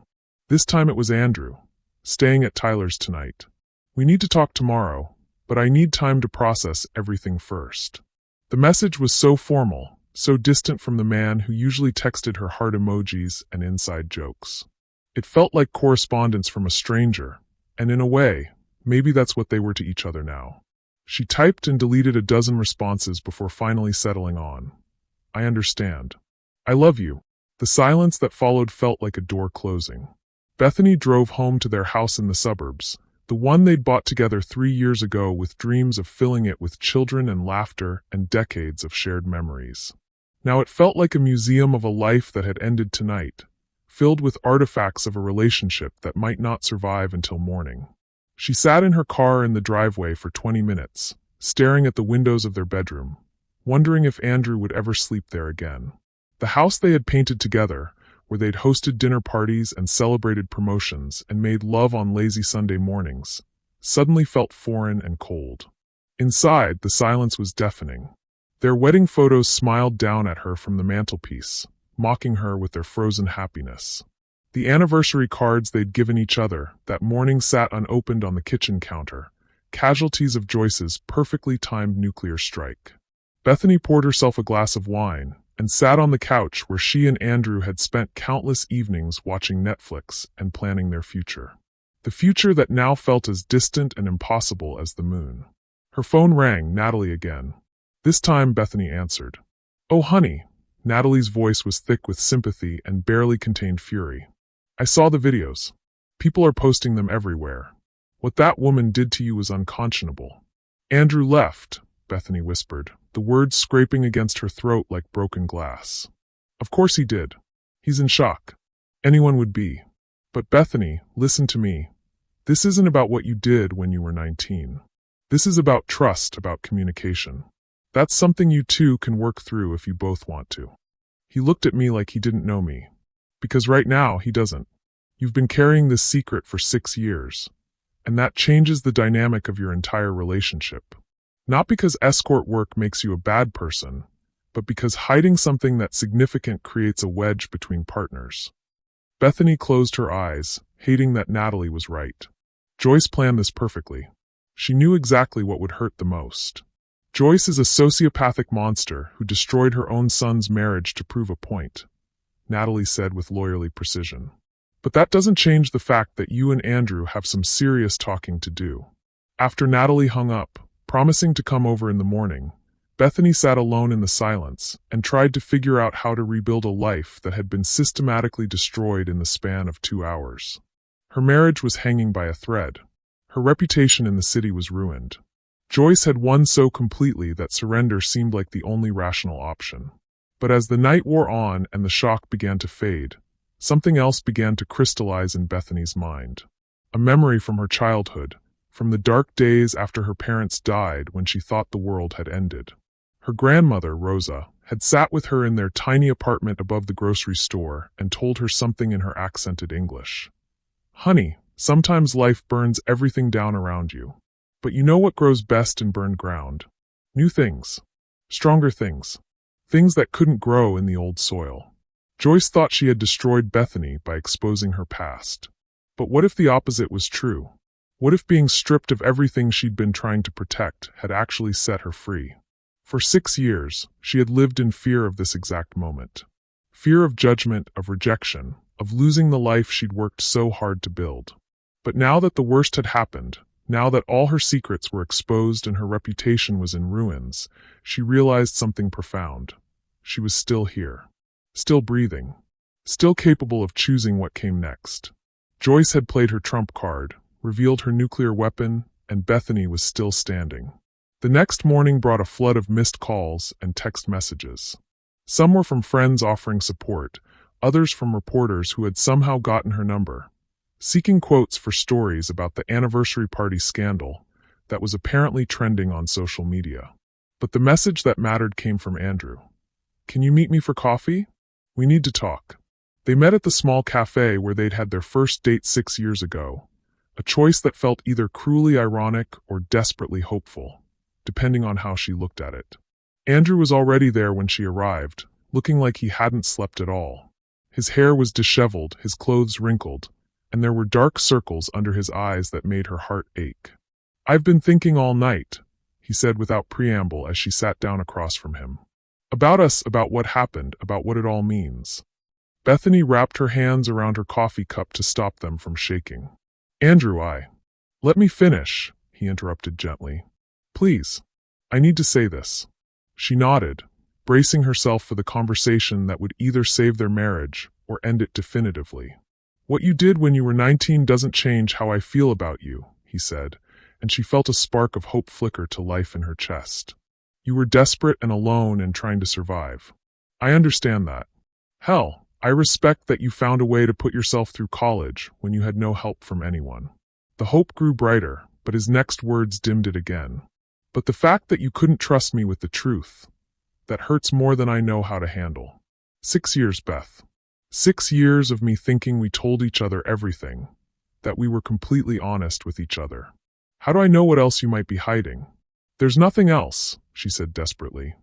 This time it was Andrew. "Staying at Tyler's tonight. We need to talk tomorrow, but I need time to process everything first." The message was so formal, so distant from the man who usually texted her heart emojis and inside jokes. It felt like correspondence from a stranger, and in a way, maybe that's what they were to each other now. She typed and deleted a dozen responses before finally settling on. "I understand. I love you." The silence that followed felt like a door closing. Bethany drove home to their house in the suburbs, the one they'd bought together 3 years ago with dreams of filling it with children and laughter and decades of shared memories. Now it felt like a museum of a life that had ended tonight, filled with artifacts of a relationship that might not survive until morning. She sat in her car in the driveway for 20 minutes, staring at the windows of their bedroom, wondering if Andrew would ever sleep there again. The house they had painted together, where they'd hosted dinner parties and celebrated promotions and made love on lazy Sunday mornings, suddenly felt foreign and cold. Inside, the silence was deafening. Their wedding photos smiled down at her from the mantelpiece, mocking her with their frozen happiness. The anniversary cards they'd given each other that morning sat unopened on the kitchen counter, casualties of Joyce's perfectly timed nuclear strike. Bethany poured herself a glass of wine and sat on the couch where she and Andrew had spent countless evenings watching Netflix and planning their future. The future that now felt as distant and impossible as the moon. Her phone rang, Natalie again. This time Bethany answered. "Oh, honey." Natalie's voice was thick with sympathy and barely contained fury. "I saw the videos. People are posting them everywhere. What that woman did to you was unconscionable." "Andrew left," Bethany whispered, the words scraping against her throat like broken glass. "Of course he did. He's in shock. Anyone would be. But Bethany, listen to me. This isn't about what you did when you were 19. This is about trust, about communication. That's something you two can work through if you both want to." He looked at me like he didn't know me. Because right now, he doesn't. You've been carrying this secret for 6 years, and that changes the dynamic of your entire relationship. Not because escort work makes you a bad person, but because hiding something that's significant creates a wedge between partners. Bethany closed her eyes, hating that Natalie was right. Joyce planned this perfectly. She knew exactly what would hurt the most. Joyce is a sociopathic monster who destroyed her own son's marriage to prove a point, Natalie said with lawyerly precision. But that doesn't change the fact that you and Andrew have some serious talking to do. After Natalie hung up, promising to come over in the morning, Bethany sat alone in the silence and tried to figure out how to rebuild a life that had been systematically destroyed in the span of 2 hours. Her marriage was hanging by a thread. Her reputation in the city was ruined. Joyce had won so completely that surrender seemed like the only rational option. But as the night wore on and the shock began to fade, something else began to crystallize in Bethany's mind. A memory from her childhood, from the dark days after her parents died when she thought the world had ended. Her grandmother, Rosa, had sat with her in their tiny apartment above the grocery store and told her something in her accented English. "Honey, sometimes life burns everything down around you. But you know what grows best in burned ground? New things. Stronger things. Things that couldn't grow in the old soil." Joyce thought she had destroyed Bethany by exposing her past. But what if the opposite was true? What if being stripped of everything she'd been trying to protect had actually set her free? For 6 years, she had lived in fear of this exact moment. Fear of judgment, of rejection, of losing the life she'd worked so hard to build. But now that the worst had happened, now that all her secrets were exposed and her reputation was in ruins, she realized something profound. She was still here. Still breathing. Still capable of choosing what came next. Joyce had played her trump card, revealed her nuclear weapon, and Bethany was still standing. The next morning brought a flood of missed calls and text messages. Some were from friends offering support, others from reporters who had somehow gotten her number, seeking quotes for stories about the anniversary party scandal that was apparently trending on social media. But the message that mattered came from Andrew. "Can you meet me for coffee? We need to talk." They met at the small cafe where they'd had their first date 6 years ago, a choice that felt either cruelly ironic or desperately hopeful, depending on how she looked at it. Andrew was already there when she arrived, looking like he hadn't slept at all. His hair was disheveled, his clothes wrinkled, and there were dark circles under his eyes that made her heart ache. "I've been thinking all night," he said without preamble as she sat down across from him. "About us, about what happened, about what it all means." Bethany wrapped her hands around her coffee cup to stop them from shaking. "Andrew, Let me finish," he interrupted gently. "Please. I need to say this." She nodded, bracing herself for the conversation that would either save their marriage or end it definitively. "What you did when you were 19 doesn't change how I feel about you," he said, and she felt a spark of hope flicker to life in her chest. "You were desperate and alone and trying to survive. I understand that. Hell, I respect that you found a way to put yourself through college when you had no help from anyone." The hope grew brighter, but his next words dimmed it again. "But the fact that you couldn't trust me with the truth, that hurts more than I know how to handle. 6 years, Beth. 6 years of me thinking we told each other everything, that we were completely honest with each other. How do I know what else you might be hiding?" "There's nothing else," she said desperately.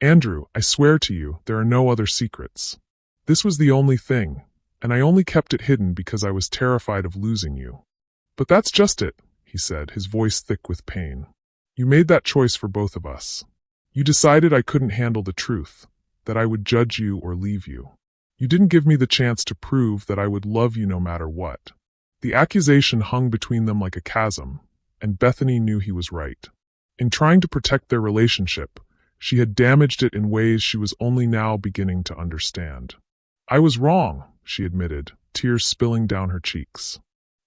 "Andrew, I swear to you, there are no other secrets. This was the only thing, and I only kept it hidden because I was terrified of losing you." "But that's just it," he said, his voice thick with pain. "You made that choice for both of us. You decided I couldn't handle the truth, that I would judge you or leave you. You didn't give me the chance to prove that I would love you no matter what." The accusation hung between them like a chasm, and Bethany knew he was right. In trying to protect their relationship, she had damaged it in ways she was only now beginning to understand. "I was wrong," she admitted, tears spilling down her cheeks.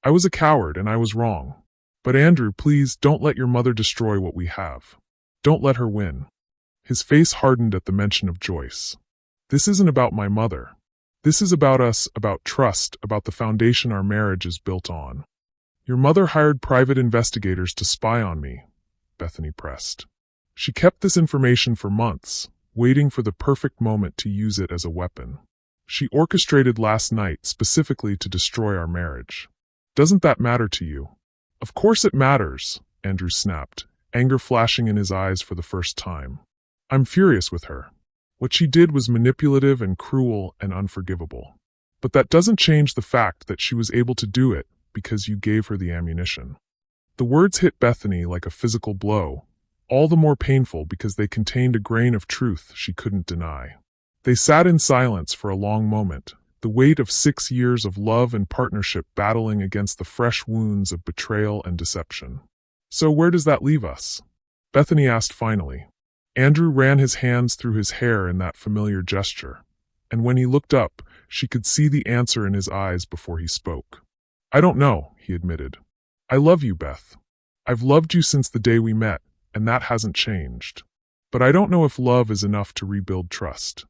"I was a coward and I was wrong. But Andrew, please don't let your mother destroy what we have. Don't let her win." His face hardened at the mention of Joyce. "This isn't about my mother. This is about us, about trust, about the foundation our marriage is built on." "Your mother hired private investigators to spy on me," Bethany pressed. "She kept this information for months, waiting for the perfect moment to use it as a weapon. She orchestrated last night specifically to destroy our marriage. Doesn't that matter to you? Of course it matters, Andrew snapped, anger flashing in his eyes for the first time. I'm furious with her. What she did was manipulative and cruel and unforgivable. But that doesn't change the fact that she was able to do it because you gave her the ammunition. The words hit Bethany like a physical blow, all the more painful because they contained a grain of truth she couldn't deny. They sat in silence for a long moment, the weight of 6 years of love and partnership battling against the fresh wounds of betrayal and deception. So where does that leave us? Bethany asked finally. Andrew ran his hands through his hair in that familiar gesture, and when he looked up, she could see the answer in his eyes before he spoke. I don't know, he admitted. I love you, Beth. I've loved you since the day we met, and that hasn't changed. But I don't know if love is enough to rebuild trust.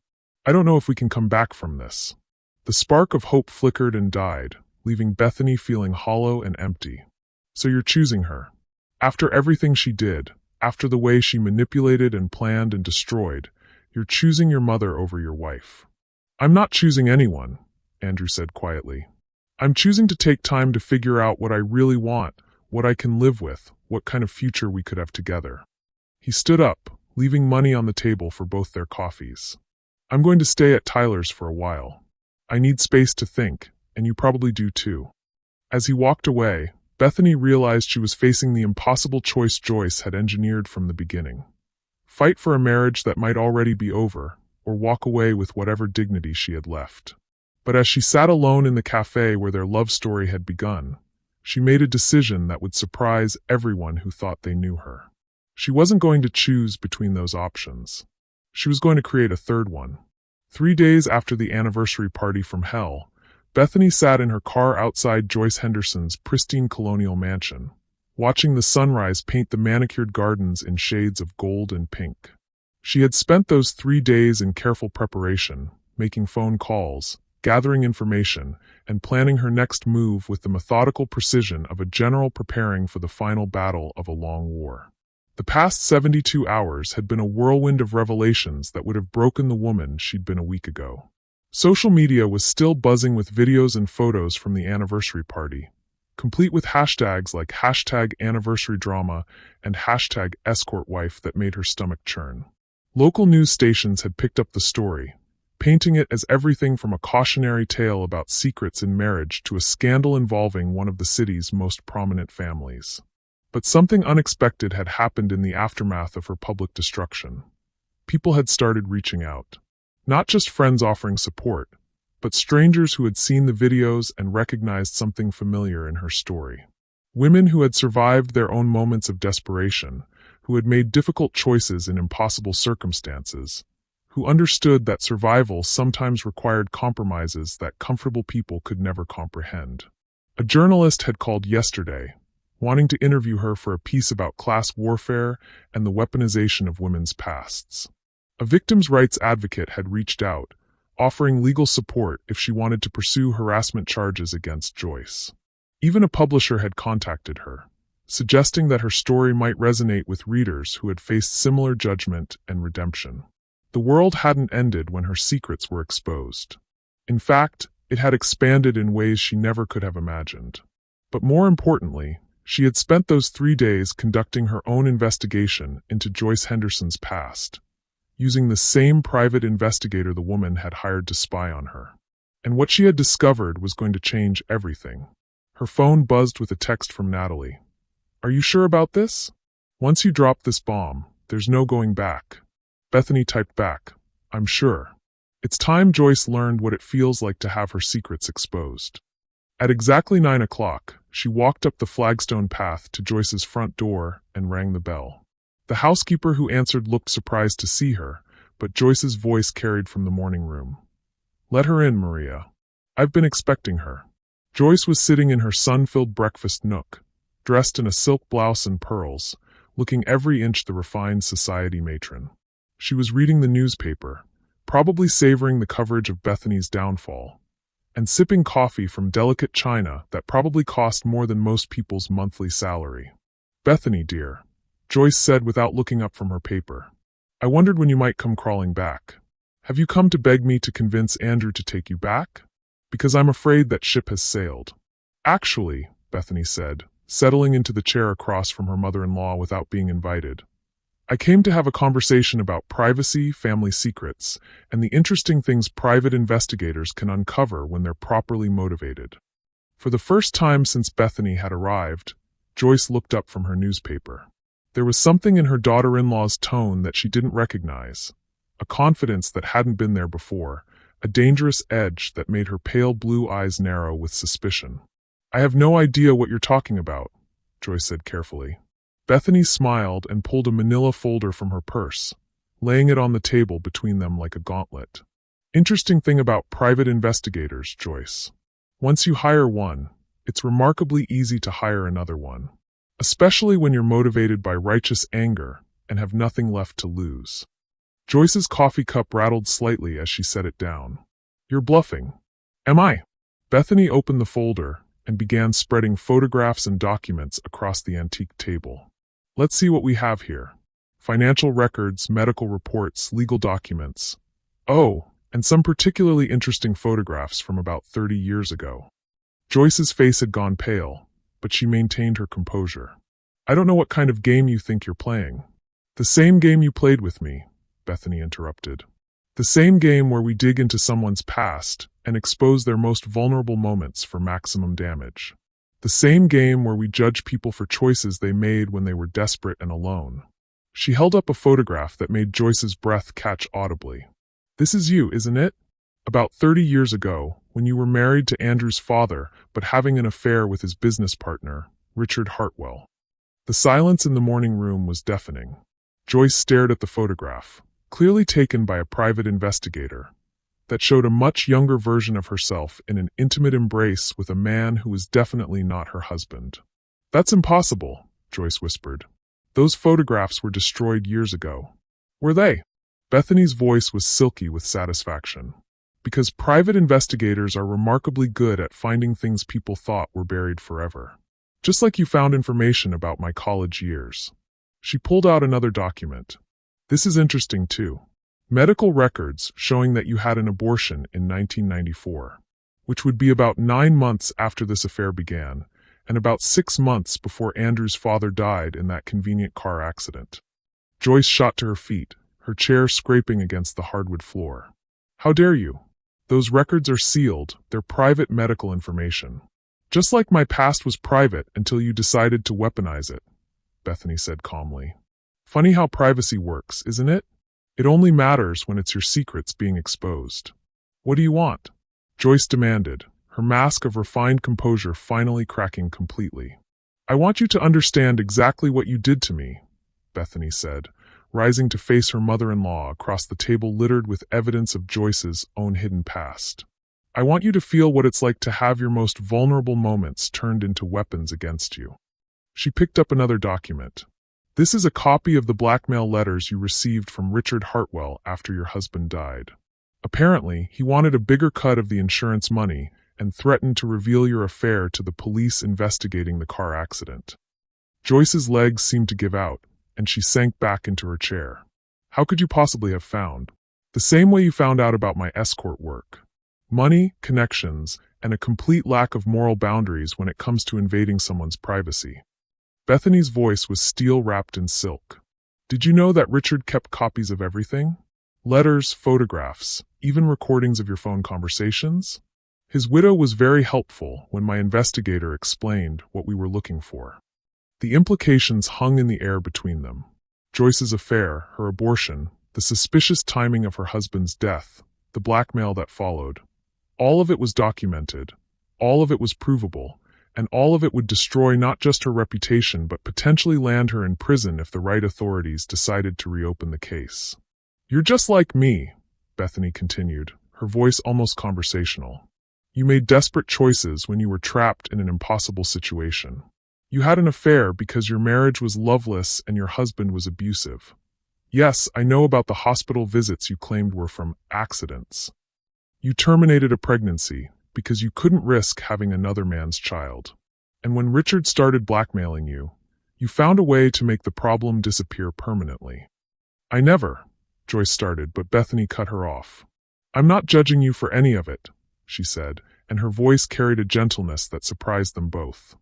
I don't know if we can come back from this. The spark of hope flickered and died, leaving Bethany feeling hollow and empty. So you're choosing her. After everything she did, after the way she manipulated and planned and destroyed, you're choosing your mother over your wife. I'm not choosing anyone, Andrew said quietly. I'm choosing to take time to figure out what I really want, what I can live with, what kind of future we could have together. He stood up, leaving money on the table for both their coffees. I'm going to stay at Tyler's for a while. I need space to think, and you probably do too. As he walked away, Bethany realized she was facing the impossible choice Joyce had engineered from the beginning. Fight for a marriage that might already be over, or walk away with whatever dignity she had left. But as she sat alone in the cafe where their love story had begun, she made a decision that would surprise everyone who thought they knew her. She wasn't going to choose between those options. She was going to create a third one. 3 days after the anniversary party from hell, Bethany sat in her car outside Joyce Henderson's pristine colonial mansion, watching the sunrise paint the manicured gardens in shades of gold and pink. She had spent those 3 days in careful preparation, making phone calls, gathering information, and planning her next move with the methodical precision of a general preparing for the final battle of a long war. The past 72 hours had been a whirlwind of revelations that would have broken the woman she'd been a week ago. Social media was still buzzing with videos and photos from the anniversary party, complete with hashtags like #anniversarydrama and #escortwife that made her stomach churn. Local news stations had picked up the story, painting it as everything from a cautionary tale about secrets in marriage to a scandal involving one of the city's most prominent families. But something unexpected had happened in the aftermath of her public destruction. People had started reaching out. Not just friends offering support, but strangers who had seen the videos and recognized something familiar in her story. Women who had survived their own moments of desperation, who had made difficult choices in impossible circumstances, who understood that survival sometimes required compromises that comfortable people could never comprehend. A journalist had called yesterday, wanting to interview her for a piece about class warfare and the weaponization of women's pasts. A victims' rights advocate had reached out, offering legal support if she wanted to pursue harassment charges against Joyce. Even a publisher had contacted her, suggesting that her story might resonate with readers who had faced similar judgment and redemption. The world hadn't ended when her secrets were exposed. In fact, it had expanded in ways she never could have imagined. But more importantly, she had spent those 3 days conducting her own investigation into Joyce Henderson's past, using the same private investigator the woman had hired to spy on her. And what she had discovered was going to change everything. Her phone buzzed with a text from Natalie. Are you sure about this? Once you drop this bomb, there's no going back. Bethany typed back, I'm sure. It's time Joyce learned what it feels like to have her secrets exposed. At exactly 9 o'clock, she walked up the flagstone path to Joyce's front door and rang the bell. The housekeeper who answered looked surprised to see her, but Joyce's voice carried from the morning room. Let her in, Maria. I've been expecting her. Joyce was sitting in her sun-filled breakfast nook, dressed in a silk blouse and pearls, looking every inch the refined society matron. She was reading the newspaper, probably savoring the coverage of Bethany's downfall, and sipping coffee from delicate china that probably cost more than most people's monthly salary. Bethany, dear, Joyce said without looking up from her paper. I wondered when you might come crawling back. Have you come to beg me to convince Andrew to take you back? Because I'm afraid that ship has sailed. Actually, Bethany said, settling into the chair across from her mother-in-law without being invited, I came to have a conversation about privacy, family secrets, and the interesting things private investigators can uncover when they're properly motivated. For the first time since Bethany had arrived, Joyce looked up from her newspaper. There was something in her daughter-in-law's tone that she didn't recognize, a confidence that hadn't been there before, a dangerous edge that made her pale blue eyes narrow with suspicion. I have no idea what you're talking about, Joyce said carefully. Bethany smiled and pulled a manila folder from her purse, laying it on the table between them like a gauntlet. Interesting thing about private investigators, Joyce. Once you hire one, it's remarkably easy to hire another one, especially when you're motivated by righteous anger and have nothing left to lose. Joyce's coffee cup rattled slightly as she set it down. You're bluffing. Am I? Bethany opened the folder and began spreading photographs and documents across the antique table. Let's see what we have here. Financial records, medical reports, legal documents. Oh, and some particularly interesting photographs from about 30 years ago. Joyce's face had gone pale, but she maintained her composure. I don't know what kind of game you think you're playing. The same game you played with me, Bethany interrupted. The same game where we dig into someone's past and expose their most vulnerable moments for maximum damage. The same game where we judge people for choices they made when they were desperate and alone. She held up a photograph that made Joyce's breath catch audibly. This is you, isn't it? About 30 years ago, when you were married to Andrew's father, but having an affair with his business partner, Richard Hartwell. The silence in the morning room was deafening. Joyce stared at the photograph, clearly taken by a private investigator, that showed a much younger version of herself in an intimate embrace with a man who was definitely not her husband. That's impossible, Joyce whispered. Those photographs were destroyed years ago. Were they? Bethany's voice was silky with satisfaction. Because private investigators are remarkably good at finding things people thought were buried forever. Just like you found information about my college years. She pulled out another document. This is interesting too. Medical records showing that you had an abortion in 1994, which would be about 9 months after this affair began, and about 6 months before Andrew's father died in that convenient car accident. Joyce shot to her feet, her chair scraping against the hardwood floor. How dare you? Those records are sealed, they're private medical information. Just like my past was private until you decided to weaponize it, Bethany said calmly. Funny how privacy works, isn't it? It only matters when it's your secrets being exposed. What do you want? Joyce demanded, her mask of refined composure finally cracking completely. I want you to understand exactly what you did to me, Bethany said, rising to face her mother-in-law across the table littered with evidence of Joyce's own hidden past. I want you to feel what it's like to have your most vulnerable moments turned into weapons against you. She picked up another document. This is a copy of the blackmail letters you received from Richard Hartwell after your husband died. Apparently, he wanted a bigger cut of the insurance money and threatened to reveal your affair to the police investigating the car accident. Joyce's legs seemed to give out, and she sank back into her chair. How could you possibly have found? The same way you found out about my escort work. Money, connections, and a complete lack of moral boundaries when it comes to invading someone's privacy. Bethany's voice was steel wrapped in silk. Did you know that Richard kept copies of everything? Letters, photographs, even recordings of your phone conversations? His widow was very helpful when my investigator explained what we were looking for. The implications hung in the air between them. Joyce's affair, her abortion, the suspicious timing of her husband's death, the blackmail that followed. All of it was documented. All of it was provable. And all of it would destroy not just her reputation but potentially land her in prison if the right authorities decided to reopen the case. You're just like me, Bethany continued, her voice almost conversational. You made desperate choices when you were trapped in an impossible situation. You had an affair because your marriage was loveless and your husband was abusive. Yes, I know about the hospital visits you claimed were from accidents. You terminated a pregnancy because you couldn't risk having another man's child. And when Richard started blackmailing you, you found a way to make the problem disappear permanently. I never, Joyce started, but Bethany cut her off. "I'm not judging you for any of it," she said, and her voice carried a gentleness that surprised them both.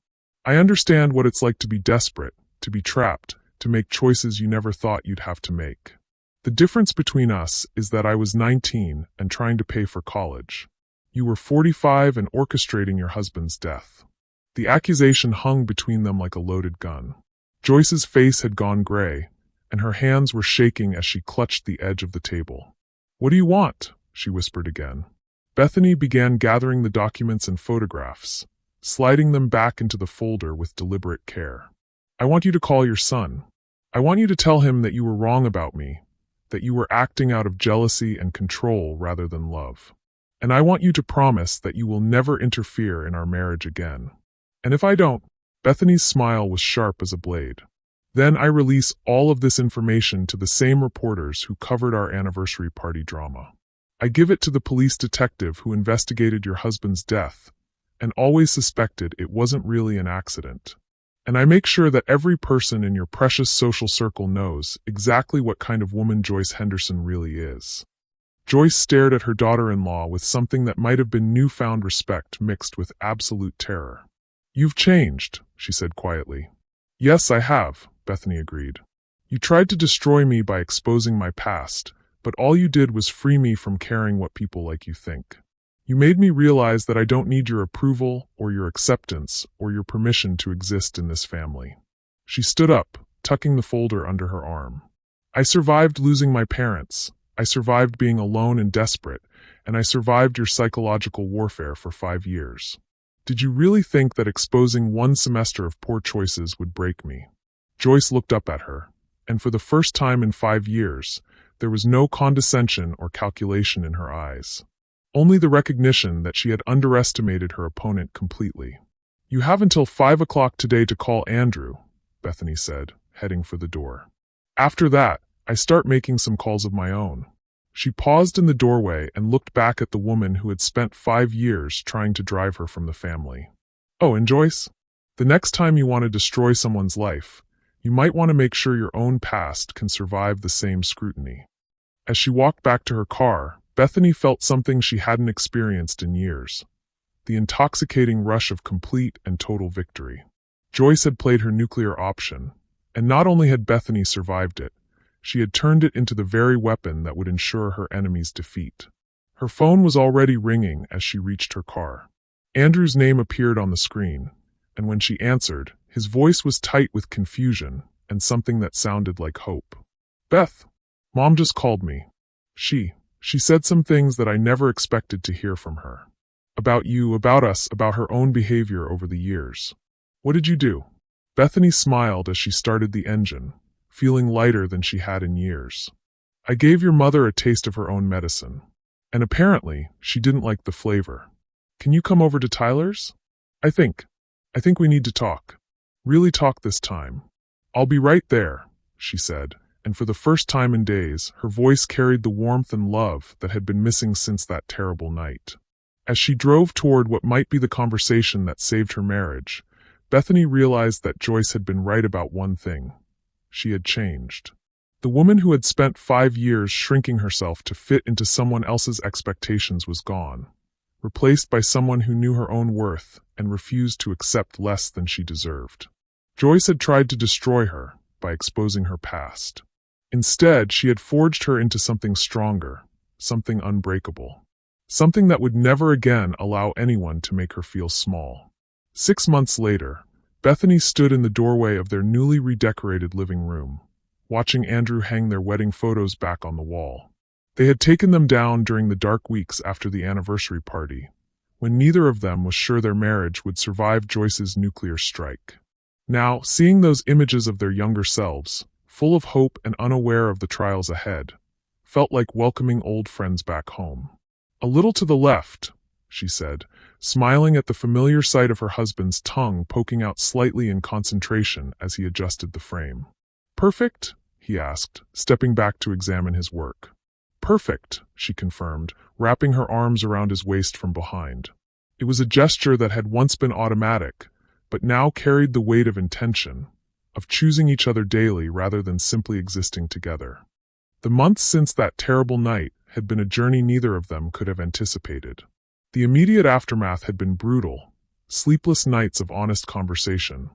"I understand what it's like to be desperate, to be trapped, to make choices you never thought you'd have to make. The difference between us is that I was 19 and trying to pay for college. You were 45 and orchestrating your husband's death." The accusation hung between them like a loaded gun. Joyce's face had gone gray, and her hands were shaking as she clutched the edge of the table. "What do you want?" she whispered again. Bethany began gathering the documents and photographs, sliding them back into the folder with deliberate care. "I want you to call your son. I want you to tell him that you were wrong about me, that you were acting out of jealousy and control rather than love. And I want you to promise that you will never interfere in our marriage again. And if I don't," Bethany's smile was sharp as a blade, "then I release all of this information to the same reporters who covered our anniversary party drama. I give it to the police detective who investigated your husband's death and always suspected it wasn't really an accident. And I make sure that every person in your precious social circle knows exactly what kind of woman Joyce Henderson really is." Joyce stared at her daughter-in-law with something that might have been newfound respect mixed with absolute terror. "You've changed," she said quietly. "Yes, I have," Bethany agreed. "You tried to destroy me by exposing my past, but all you did was free me from caring what people like you think. You made me realize that I don't need your approval or your acceptance or your permission to exist in this family." She stood up, tucking the folder under her arm. "I survived losing my parents. I survived being alone and desperate, and I survived your psychological warfare for 5 years. Did you really think that exposing one semester of poor choices would break me?" Joyce looked up at her, and for the first time in 5 years, there was no condescension or calculation in her eyes. Only the recognition that she had underestimated her opponent completely. "You have until 5 o'clock today to call Andrew," Bethany said, heading for the door. "After that, I start making some calls of my own." She paused in the doorway and looked back at the woman who had spent 5 years trying to drive her from the family. "Oh, and Joyce, the next time you want to destroy someone's life, you might want to make sure your own past can survive the same scrutiny." As she walked back to her car, Bethany felt something she hadn't experienced in years: the intoxicating rush of complete and total victory. Joyce had played her nuclear option, and not only had Bethany survived it, she had turned it into the very weapon that would ensure her enemy's defeat. Her phone was already ringing as she reached her car. Andrew's name appeared on the screen, and when she answered, his voice was tight with confusion and something that sounded like hope. "Beth, Mom just called me. She said some things that I never expected to hear from her. About you, about us, about her own behavior over the years. What did you do?" Bethany smiled as she started the engine, feeling lighter than she had in years. "I gave your mother a taste of her own medicine. And apparently, she didn't like the flavor. Can you come over to Tyler's? I think we need to talk. Really talk this time." "I'll be right there," she said, and for the first time in days, her voice carried the warmth and love that had been missing since that terrible night. As she drove toward what might be the conversation that saved her marriage, Bethany realized that Joyce had been right about one thing. She had changed. The woman who had spent 5 years shrinking herself to fit into someone else's expectations was gone, replaced by someone who knew her own worth and refused to accept less than she deserved. Joyce had tried to destroy her by exposing her past. Instead, she had forged her into something stronger, something unbreakable, something that would never again allow anyone to make her feel small. 6 months later, Bethany stood in the doorway of their newly redecorated living room, watching Andrew hang their wedding photos back on the wall. They had taken them down during the dark weeks after the anniversary party, when neither of them was sure their marriage would survive Joyce's nuclear strike. Now, seeing those images of their younger selves, full of hope and unaware of the trials ahead, felt like welcoming old friends back home. "A little to the left," she said, smiling at the familiar sight of her husband's tongue poking out slightly in concentration as he adjusted the frame. "Perfect?" he asked, stepping back to examine his work. "Perfect," she confirmed, wrapping her arms around his waist from behind. It was a gesture that had once been automatic, but now carried the weight of intention, of choosing each other daily rather than simply existing together. The months since that terrible night had been a journey neither of them could have anticipated. The immediate aftermath had been brutal: sleepless nights of honest conversation,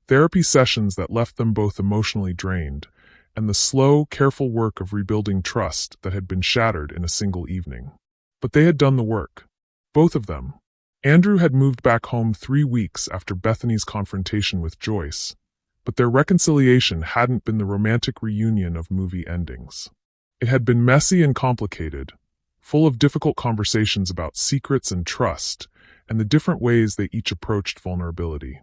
therapy sessions that left them both emotionally drained, and the slow, careful work of rebuilding trust that had been shattered in a single evening. But they had done the work. Both of them. Andrew had moved back home 3 weeks after Bethany's confrontation with Joyce, but their reconciliation hadn't been the romantic reunion of movie endings. It had been messy and complicated, full of difficult conversations about secrets and trust, and the different ways they each approached vulnerability.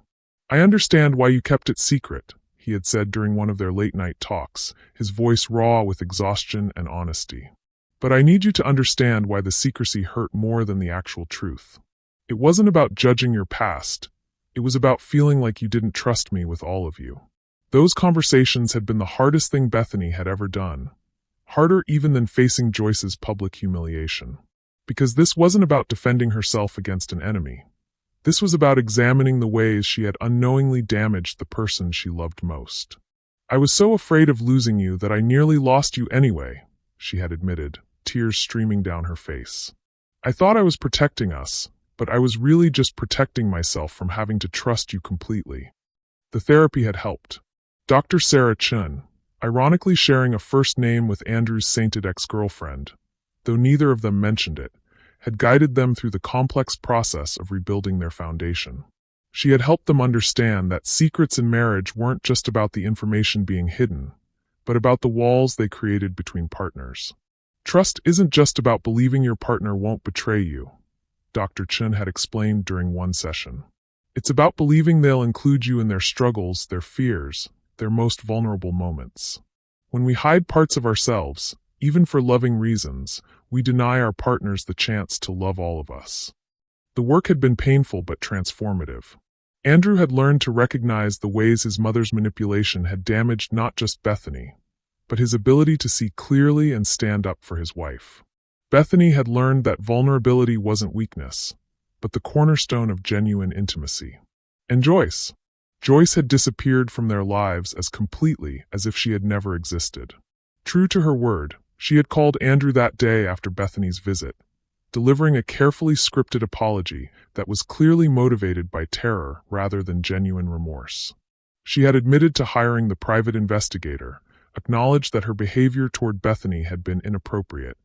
"I understand why you kept it secret," he had said during one of their late-night talks, his voice raw with exhaustion and honesty. "But I need you to understand why the secrecy hurt more than the actual truth. It wasn't about judging your past. It was about feeling like you didn't trust me with all of you." Those conversations had been the hardest thing Bethany had ever done, harder even than facing Joyce's public humiliation. Because this wasn't about defending herself against an enemy. This was about examining the ways she had unknowingly damaged the person she loved most. "I was so afraid of losing you that I nearly lost you anyway," she had admitted, tears streaming down her face. "I thought I was protecting us, but I was really just protecting myself from having to trust you completely." The therapy had helped. Dr. Sarah Chun, ironically sharing a first name with Andrew's sainted ex-girlfriend, though neither of them mentioned it, had guided them through the complex process of rebuilding their foundation. She had helped them understand that secrets in marriage weren't just about the information being hidden, but about the walls they created between partners. "Trust isn't just about believing your partner won't betray you," Dr. Chun had explained during one session. "It's about believing they'll include you in their struggles, their fears, their most vulnerable moments. When we hide parts of ourselves, even for loving reasons, we deny our partners the chance to love all of us." The work had been painful but transformative. Andrew had learned to recognize the ways his mother's manipulation had damaged not just Bethany, but his ability to see clearly and stand up for his wife. Bethany had learned that vulnerability wasn't weakness, but the cornerstone of genuine intimacy. And Joyce. Joyce had disappeared from their lives as completely as if she had never existed. True to her word, she had called Andrew that day after Bethany's visit, delivering a carefully scripted apology that was clearly motivated by terror rather than genuine remorse. She had admitted to hiring the private investigator, acknowledged that her behavior toward Bethany had been inappropriate,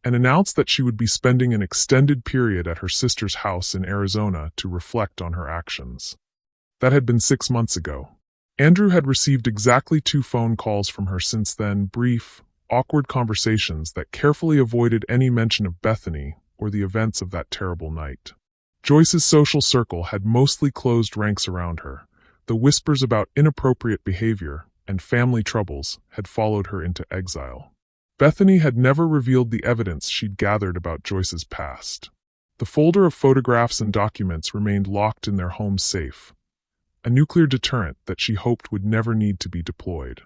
and announced that she would be spending an extended period at her sister's house in Arizona to reflect on her actions. That had been 6 months ago. Andrew had received exactly 2 phone calls from her since then, brief, awkward conversations that carefully avoided any mention of Bethany or the events of that terrible night. Joyce's social circle had mostly closed ranks around her. The whispers about inappropriate behavior and family troubles had followed her into exile. Bethany had never revealed the evidence she'd gathered about Joyce's past. The folder of photographs and documents remained locked in their home safe, a nuclear deterrent that she hoped would never need to be deployed.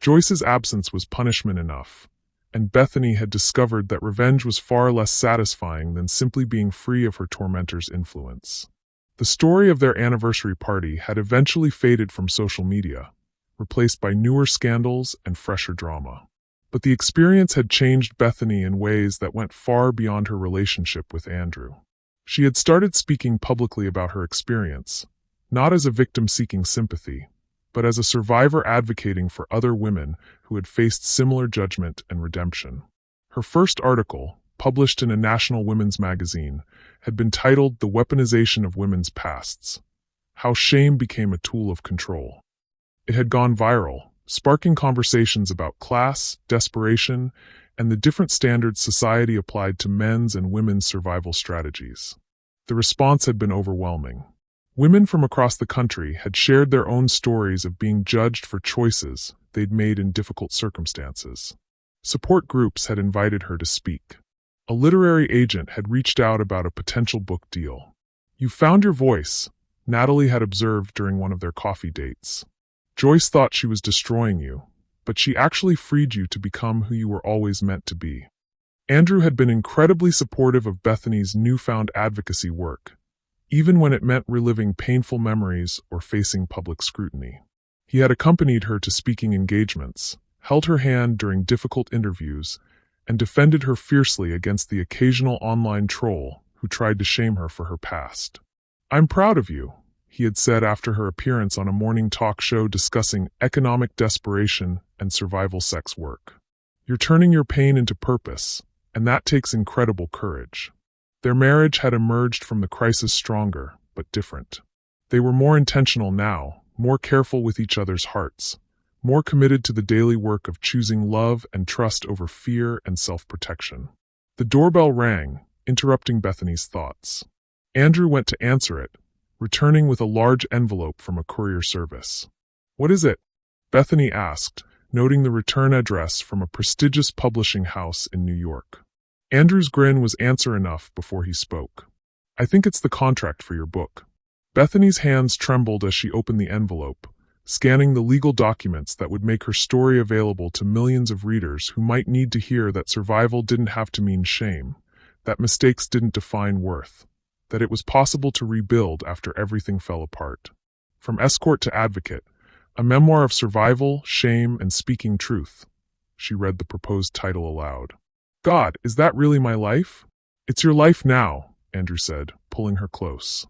Joyce's absence was punishment enough, and Bethany had discovered that revenge was far less satisfying than simply being free of her tormentor's influence. The story of their anniversary party had eventually faded from social media, replaced by newer scandals and fresher drama. But the experience had changed Bethany in ways that went far beyond her relationship with Andrew. She had started speaking publicly about her experience, not as a victim seeking sympathy, but as a survivor advocating for other women who had faced similar judgment and redemption. Her first article, published in a national women's magazine, had been titled "The Weaponization of Women's Pasts: How Shame Became a Tool of Control." It had gone viral, sparking conversations about class, desperation, and the different standards society applied to men's and women's survival strategies. The response had been overwhelming. Women from across the country had shared their own stories of being judged for choices they'd made in difficult circumstances. Support groups had invited her to speak. A literary agent had reached out about a potential book deal. "You found your voice," Natalie had observed during one of their coffee dates. "Joyce thought she was destroying you, but she actually freed you to become who you were always meant to be." Andrew had been incredibly supportive of Bethany's newfound advocacy work, even when it meant reliving painful memories or facing public scrutiny. He had accompanied her to speaking engagements, held her hand during difficult interviews, and defended her fiercely against the occasional online troll who tried to shame her for her past. "I'm proud of you," he had said after her appearance on a morning talk show discussing economic desperation and survival sex work. "You're turning your pain into purpose, and that takes incredible courage." Their marriage had emerged from the crisis stronger, but different. They were more intentional now, more careful with each other's hearts, more committed to the daily work of choosing love and trust over fear and self-protection. The doorbell rang, interrupting Bethany's thoughts. Andrew went to answer it, returning with a large envelope from a courier service. "What is it?" Bethany asked, noting the return address from a prestigious publishing house in New York. Andrew's grin was answer enough before he spoke. "I think it's the contract for your book." Bethany's hands trembled as she opened the envelope, scanning the legal documents that would make her story available to millions of readers who might need to hear that survival didn't have to mean shame, that mistakes didn't define worth, that it was possible to rebuild after everything fell apart. From Escort to Advocate, a memoir of survival, shame, and speaking truth. She read the proposed title aloud. "God, is that really my life?" "It's your life now," Andrew said, pulling her close.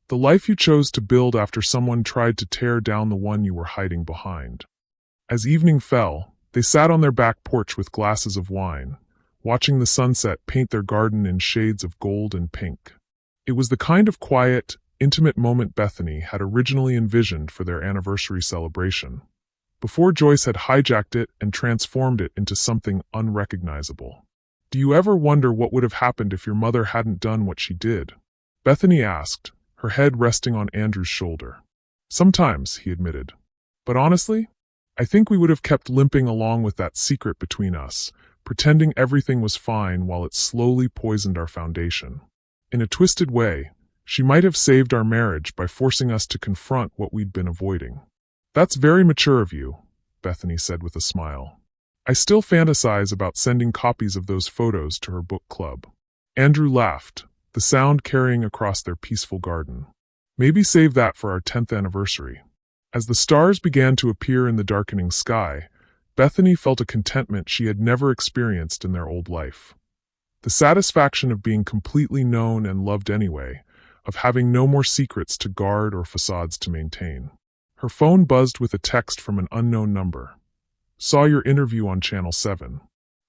"The life you chose to build after someone tried to tear down the one you were hiding behind." As evening fell, they sat on their back porch with glasses of wine, watching the sunset paint their garden in shades of gold and pink. It was the kind of quiet, intimate moment Bethany had originally envisioned for their anniversary celebration, before Joyce had hijacked it and transformed it into something unrecognizable. "Do you ever wonder what would have happened if your mother hadn't done what she did?" Bethany asked, her head resting on Andrew's shoulder. "Sometimes," he admitted. "But honestly, I think we would have kept limping along with that secret between us, pretending everything was fine while it slowly poisoned our foundation. In a twisted way, she might have saved our marriage by forcing us to confront what we'd been avoiding." "That's very mature of you," Bethany said with a smile. "I still fantasize about sending copies of those photos to her book club." Andrew laughed, the sound carrying across their peaceful garden. "Maybe save that for our 10th anniversary." As the stars began to appear in the darkening sky, Bethany felt a contentment she had never experienced in their old life. The satisfaction of being completely known and loved anyway, of having no more secrets to guard or facades to maintain. Her phone buzzed with a text from an unknown number. "Saw your interview on Channel 7.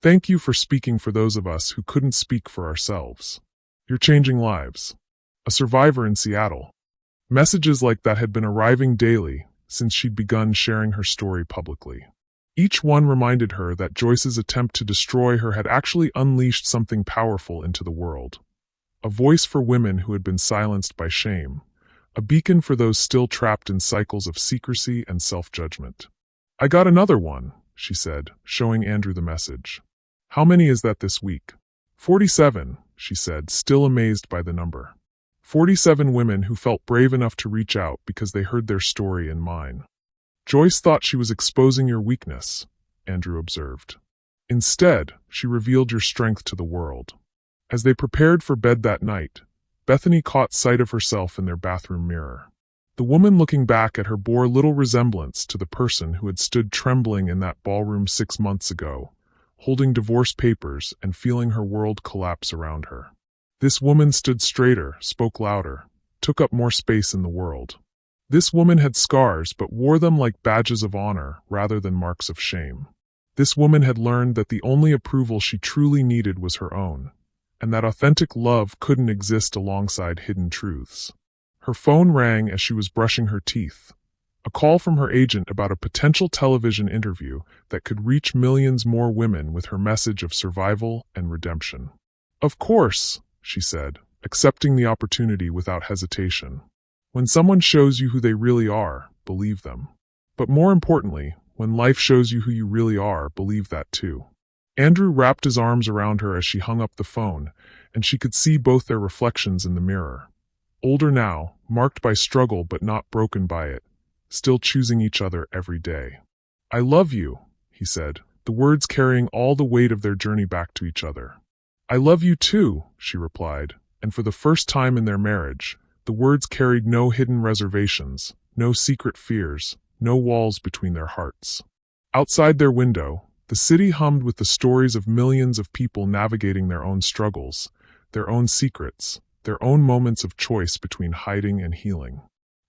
Thank you for speaking for those of us who couldn't speak for ourselves. You're changing lives. A survivor in Seattle." Messages like that had been arriving daily since she'd begun sharing her story publicly. Each one reminded her that Joyce's attempt to destroy her had actually unleashed something powerful into the world. A voice for women who had been silenced by shame. A beacon for those still trapped in cycles of secrecy and self-judgment. "I got another one," she said, showing Andrew the message. "How many is that this week?" 47, she said, still amazed by the number. 47 women who felt brave enough to reach out because they heard their story and mine. "Joyce thought she was exposing your weakness," Andrew observed. "Instead, she revealed your strength to the world." As they prepared for bed that night, Bethany caught sight of herself in their bathroom mirror. The woman looking back at her bore little resemblance to the person who had stood trembling in that ballroom 6 months ago, holding divorce papers and feeling her world collapse around her. This woman stood straighter, spoke louder, took up more space in the world. This woman had scars but wore them like badges of honor rather than marks of shame. This woman had learned that the only approval she truly needed was her own, and that authentic love couldn't exist alongside hidden truths. Her phone rang as she was brushing her teeth. A call from her agent about a potential television interview that could reach millions more women with her message of survival and redemption. "Of course," she said, accepting the opportunity without hesitation. When someone shows you who they really are, believe them. But more importantly, when life shows you who you really are, believe that too. Andrew wrapped his arms around her as she hung up the phone, and she could see both their reflections in the mirror. Older now, marked by struggle but not broken by it, still choosing each other every day. "I love you," he said, the words carrying all the weight of their journey back to each other. "I love you too," she replied, and for the first time in their marriage, the words carried no hidden reservations, no secret fears, no walls between their hearts. Outside their window, the city hummed with the stories of millions of people navigating their own struggles, their own secrets, their own moments of choice between hiding and healing.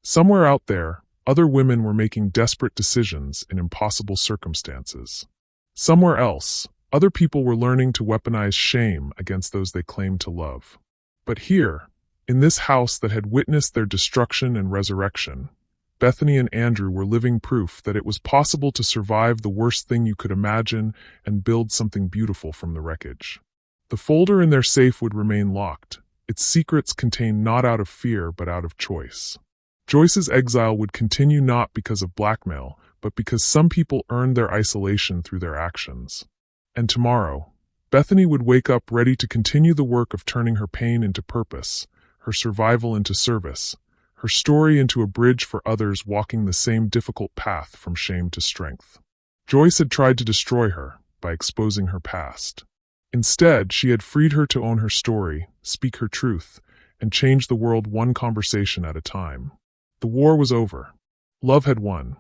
Somewhere out there, other women were making desperate decisions in impossible circumstances. Somewhere else, other people were learning to weaponize shame against those they claimed to love. But here, in this house that had witnessed their destruction and resurrection, Bethany and Andrew were living proof that it was possible to survive the worst thing you could imagine and build something beautiful from the wreckage. The folder in their safe would remain locked, its secrets contained not out of fear but out of choice. Joyce's exile would continue not because of blackmail, but because some people earned their isolation through their actions. And tomorrow, Bethany would wake up ready to continue the work of turning her pain into purpose, her survival into service, her story into a bridge for others walking the same difficult path from shame to strength. Joyce had tried to destroy her by exposing her past. Instead, she had freed her to own her story, speak her truth, and change the world one conversation at a time. The war was over. Love had won.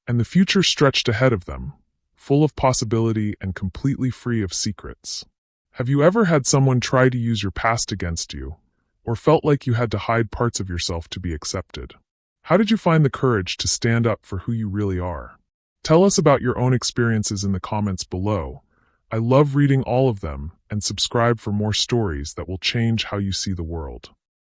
And the future stretched ahead of them, full of possibility and completely free of secrets. Have you ever had someone try to use your past against you, or felt like you had to hide parts of yourself to be accepted? How did you find the courage to stand up for who you really are? Tell us about your own experiences in the comments below. I love reading all of them, and subscribe for more stories that will change how you see the world.